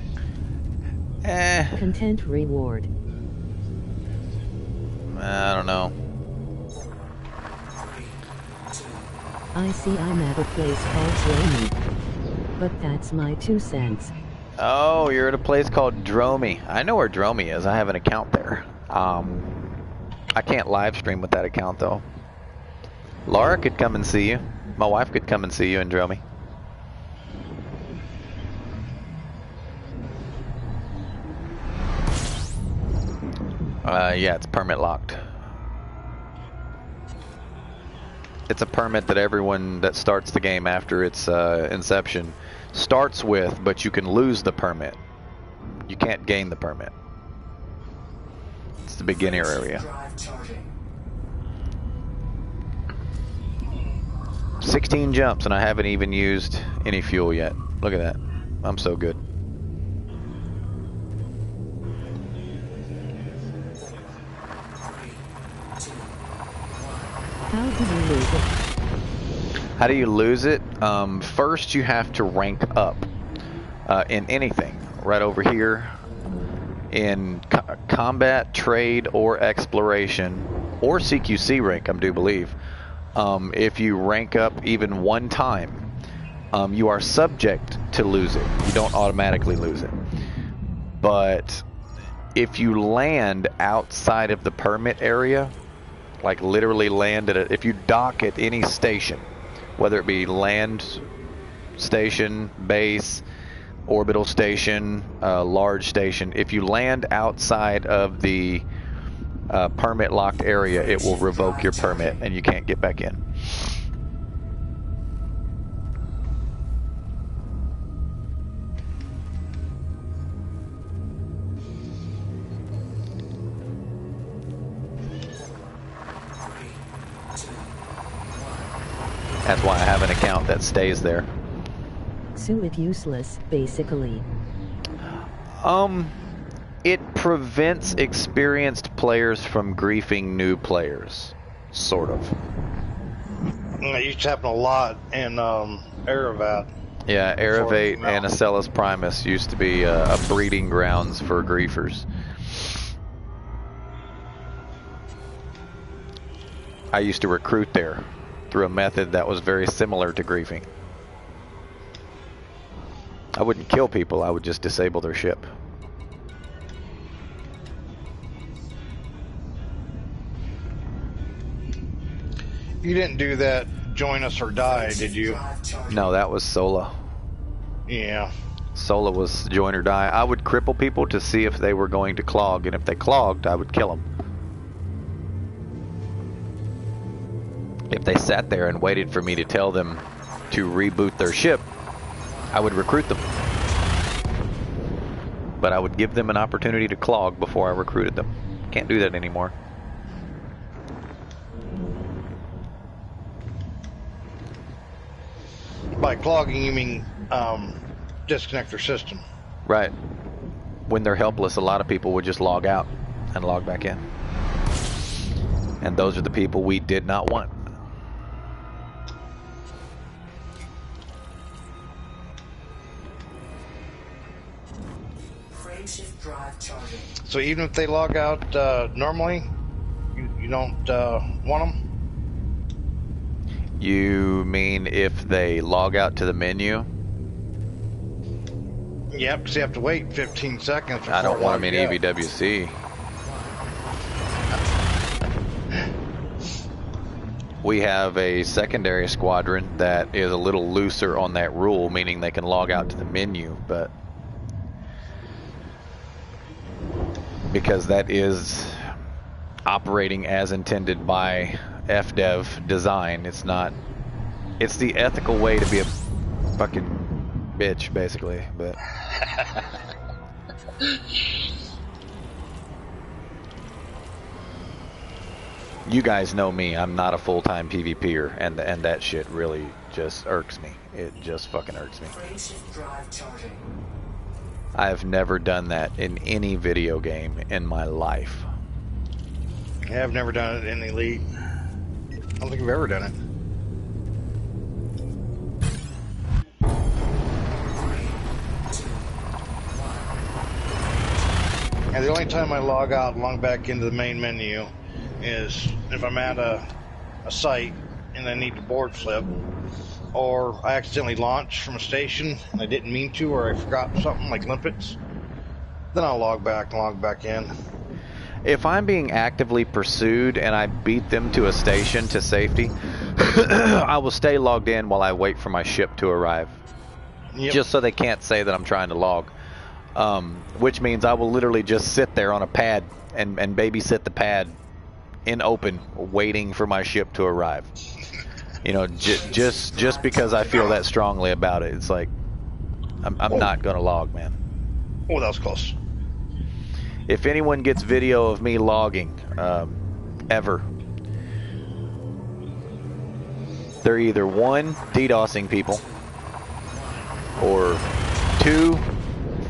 G: Content reward.
A: I don't know.
G: I see I'm at a place called Dromy. But that's my 2 cents.
A: Oh, you're at a place called Dromy. I know where Dromy is. I have an account there. I can't live stream with that account though. Laura could come and see you. My wife could come and see you in Dromy. Yeah, it's permit locked. It's a permit that everyone that starts the game after its inception starts with, but you can lose the permit. You can't gain the permit. It's the beginner area. 16 jumps and I haven't even used any fuel yet. Look at that. I'm so good.
G: How do you lose it?
A: How do you lose it? First you have to rank up in anything. Right over here in combat, trade, or exploration, or CQC rank, I do believe. If you rank up even one time, you are subject to lose it. You don't automatically lose it. But if you land outside of the permit area, like literally land at it, if you dock at any station, whether it be land station, base, orbital station, large station, if you land outside of the permit locked area, it will revoke your permit and you can't get back in. That's why I have an account that stays there.
G: So it's useless, basically.
A: It prevents experienced players from griefing new players, sort of.
M: It used to happen a lot in Aravat.
A: Yeah, Aravate and Acellus Primus used to be a breeding grounds for griefers. I used to recruit there through a method that was very similar to griefing. I wouldn't kill people, I would just disable their ship.
M: You didn't do that join us or die, did you?
A: No, that was solo.
M: Yeah.
A: Solo was join or die. I would cripple people to see if they were going to clog, and if they clogged, I would kill them. If they sat there and waited for me to tell them to reboot their ship, I would recruit them. But I would give them an opportunity to clog before I recruited them. Can't do that anymore.
M: By clogging, you mean disconnect their system.
A: Right. When they're helpless, a lot of people would just log out and log back in. And those are the people we did not want.
E: Frameshift drive charging.
M: So even if they log out normally, you don't want them?
A: You mean if they log out to the menu?
M: Yep, because you have to wait 15 seconds.
A: I don't want them in EVWC. We have a secondary squadron that is a little looser on that rule, meaning they can log out to the menu, but because that is operating as intended by FDev design, it's not. It's the ethical way to be a fucking bitch, basically. But you guys know me. I'm not a full-time PvPer, and that shit really just irks me. It just fucking irks me. I have never done that in any video game in my life.
M: I have never done it in Elite. I don't think I've ever done it. And the only time I log out and log back into the main menu is if I'm at a site and I need to board flip, or I accidentally launch from a station and I didn't mean to, or I forgot something like limpets. Then I'll log back and log back in.
A: If I'm being actively pursued and I beat them to a station to safety, I will stay logged in while I wait for my ship to arrive. Yep. Just so they can't say that I'm trying to log. Which means I will literally just sit there on a pad and babysit the pad in open, waiting for my ship to arrive. You know, just because I feel that strongly about it. It's like, I'm not going to log, man.
M: Oh, that was close.
A: If anyone gets video of me logging, ever, they're either one, DDoSing people, or two,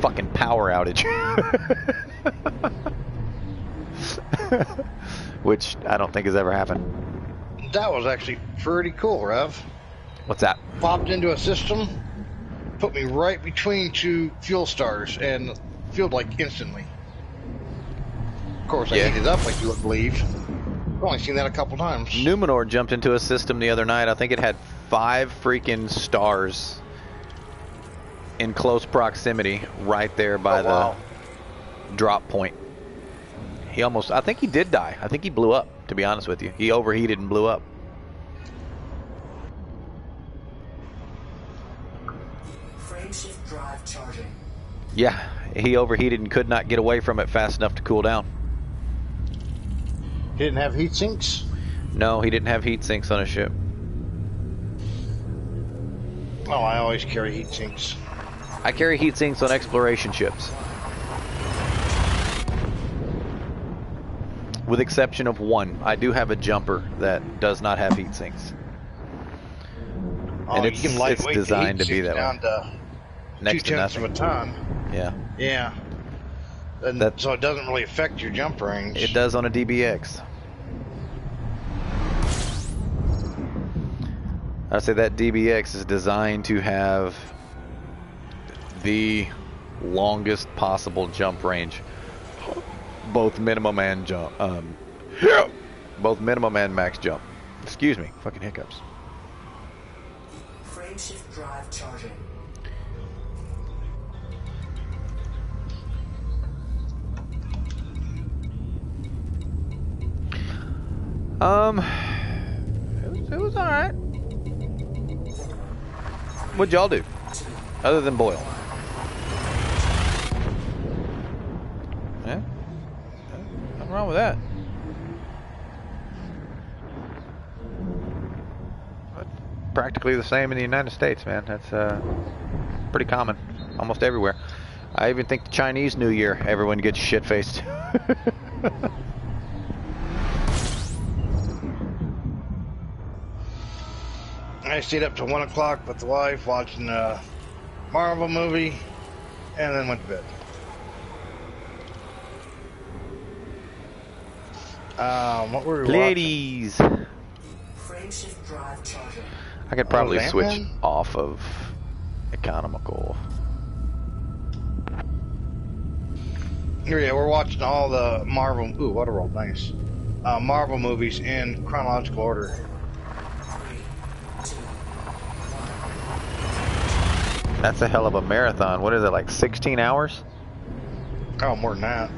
A: fucking power outage. Which I don't think has ever happened.
M: That was actually pretty cool, Rev.
A: What's that?
M: Popped into a system, put me right between two fuel stars, and fueled like instantly. Of course, I heated up like you would believe. I've only seen that a couple times.
A: Numenor jumped into a system the other night. I think it had 5 freaking stars in close proximity right there by the drop point. He almost, I think he did die. I think he blew up, to be honest with you. He overheated and blew up.
E: Frameshift drive charging.
A: Yeah, he overheated and could not get away from it fast enough to cool down.
M: He didn't have heat sinks?
A: No, he didn't have heat sinks on his ship.
M: Oh, I always carry heat sinks.
A: I carry heat sinks on exploration ships. With exception of one. I do have a jumper that does not have heat sinks.
M: Oh,
A: and it's designed to be that way. Next to nothing.
M: Of a ton.
A: Yeah.
M: Yeah. And so it doesn't really affect your jump range.
A: It does on a DBX. I say that DBX is designed to have the longest possible jump range, both minimum and jump. Both minimum and max jump. Excuse me, fucking hiccups.
E: Frameshift drive charging.
A: was all right. What'd y'all do, other than boil? Yeah, nothing wrong with that. Practically the same in the United States, man. That's pretty common, almost everywhere. I even think the Chinese New Year, everyone gets shit-faced.
M: I stayed up till 1 o'clock with the wife watching a Marvel movie, and then went to bed. What were we
A: Ladies.
E: Frameshift drive charging.
A: I could probably switch off of economical.
M: Yeah, we're watching all the Marvel. Ooh, what a roll, nice. Marvel movies in chronological order.
E: 3, 2, 1.
A: That's a hell of a marathon. What is it, like 16 hours?
M: Oh, more than that.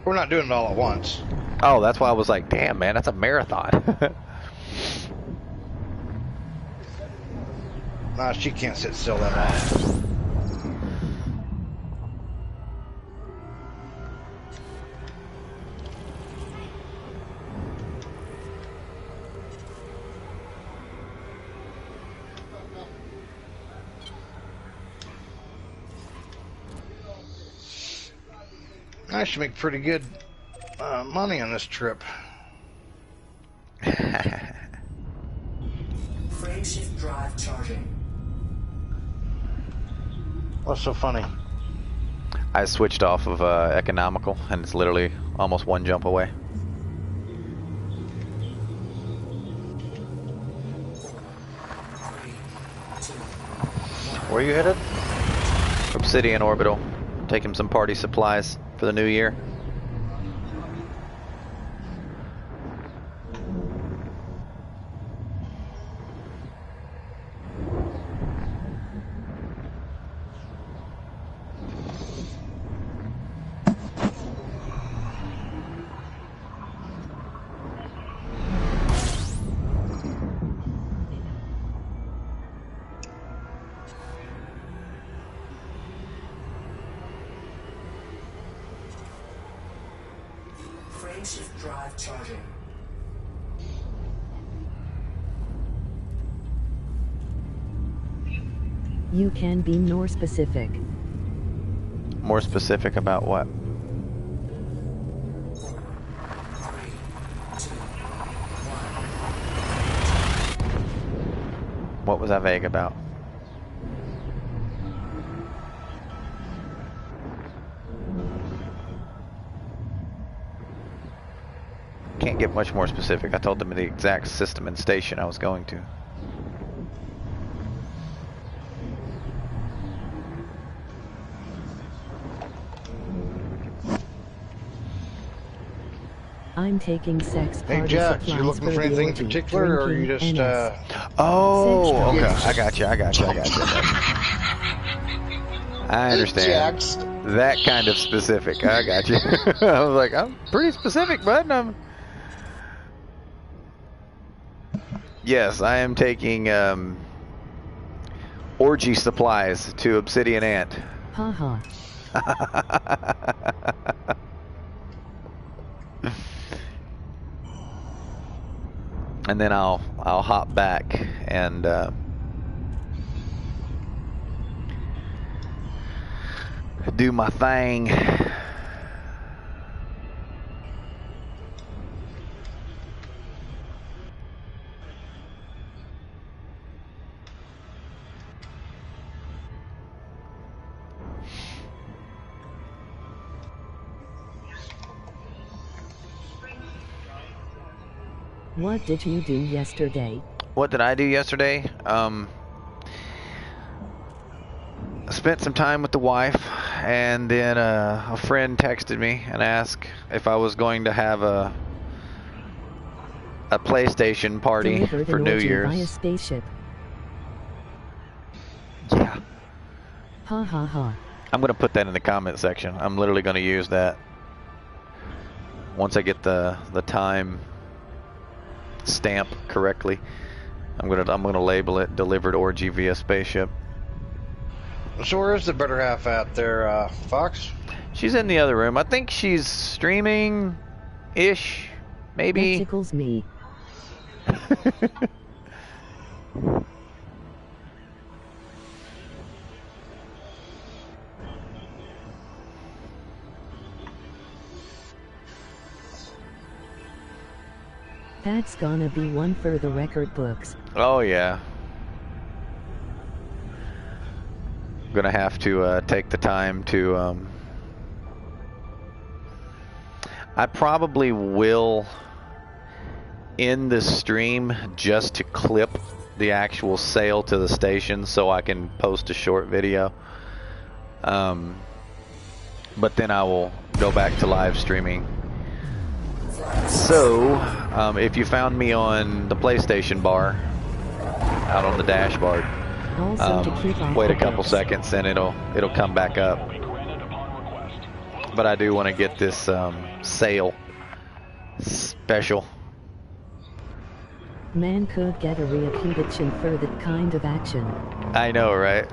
M: We're not doing it all at once.
A: Oh, that's why I was like, damn, man, that's a marathon.
M: Nah, she can't sit still that long. I should make pretty good money on this trip.
E: Frameshift drive charging.
M: What's so funny?
A: I switched off of economical, and it's literally almost one jump away. Where are you headed? Obsidian Orbital. Taking some party supplies for the new year.
E: Frameshift drive charging.
G: You can be more specific.
A: More specific about what?
E: 3, 2, 1.
A: What was I vague about? Can't get much more specific. I told them the exact system and station I was going to.
G: I'm taking sex party
M: Hey Jack,
G: supplies
M: you looking for
G: the
M: anything
G: orgy,
M: particular, or are you
G: drinking,
M: just
A: Oh, okay.
M: Yes.
A: I got you. I understand. That kind of specific. I got you. I was like, I'm pretty specific, bud. Yes, I am taking orgy supplies to Obsidian Ant.
G: Haha.
A: And then I'll hop back and do my thing.
G: What did you do yesterday?
A: What did I do yesterday? I spent some time with the wife, and then a friend texted me and asked if I was going to have a PlayStation party
G: Delivered
A: for
G: an
A: New
G: orgy
A: Year's.
G: via spaceship.
A: Yeah.
G: Ha ha ha.
A: I'm going to put that in the comment section. I'm literally going to use that. once I get the time stamp correctly, I'm gonna label it delivered orgy via spaceship.
M: So where is the better half at there, Fox?
A: She's in the other room. I think she's streaming ish, maybe.
G: That tickles me. That's gonna be one for the record books.
A: Oh yeah. I'm gonna have to take the time to I probably will end this stream just to clip the actual sale to the station so I can post a short video. But then I will go back to live streaming. So, if you found me on the PlayStation bar, out on the dashboard, wait a couple seconds and it'll come back up. But I do want to get this sale special.
G: Man could get a reputation for that kind of action.
A: I know, right?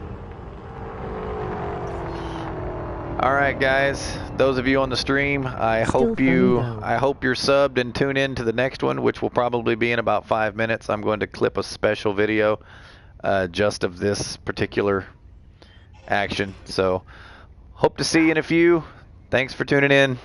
A: Alright guys, those of you on the stream, I hope you're subbed and tune in to the next one, which will probably be in about 5 minutes. I'm going to clip a special video just of this particular action. So, hope to see you in a few. Thanks for tuning in.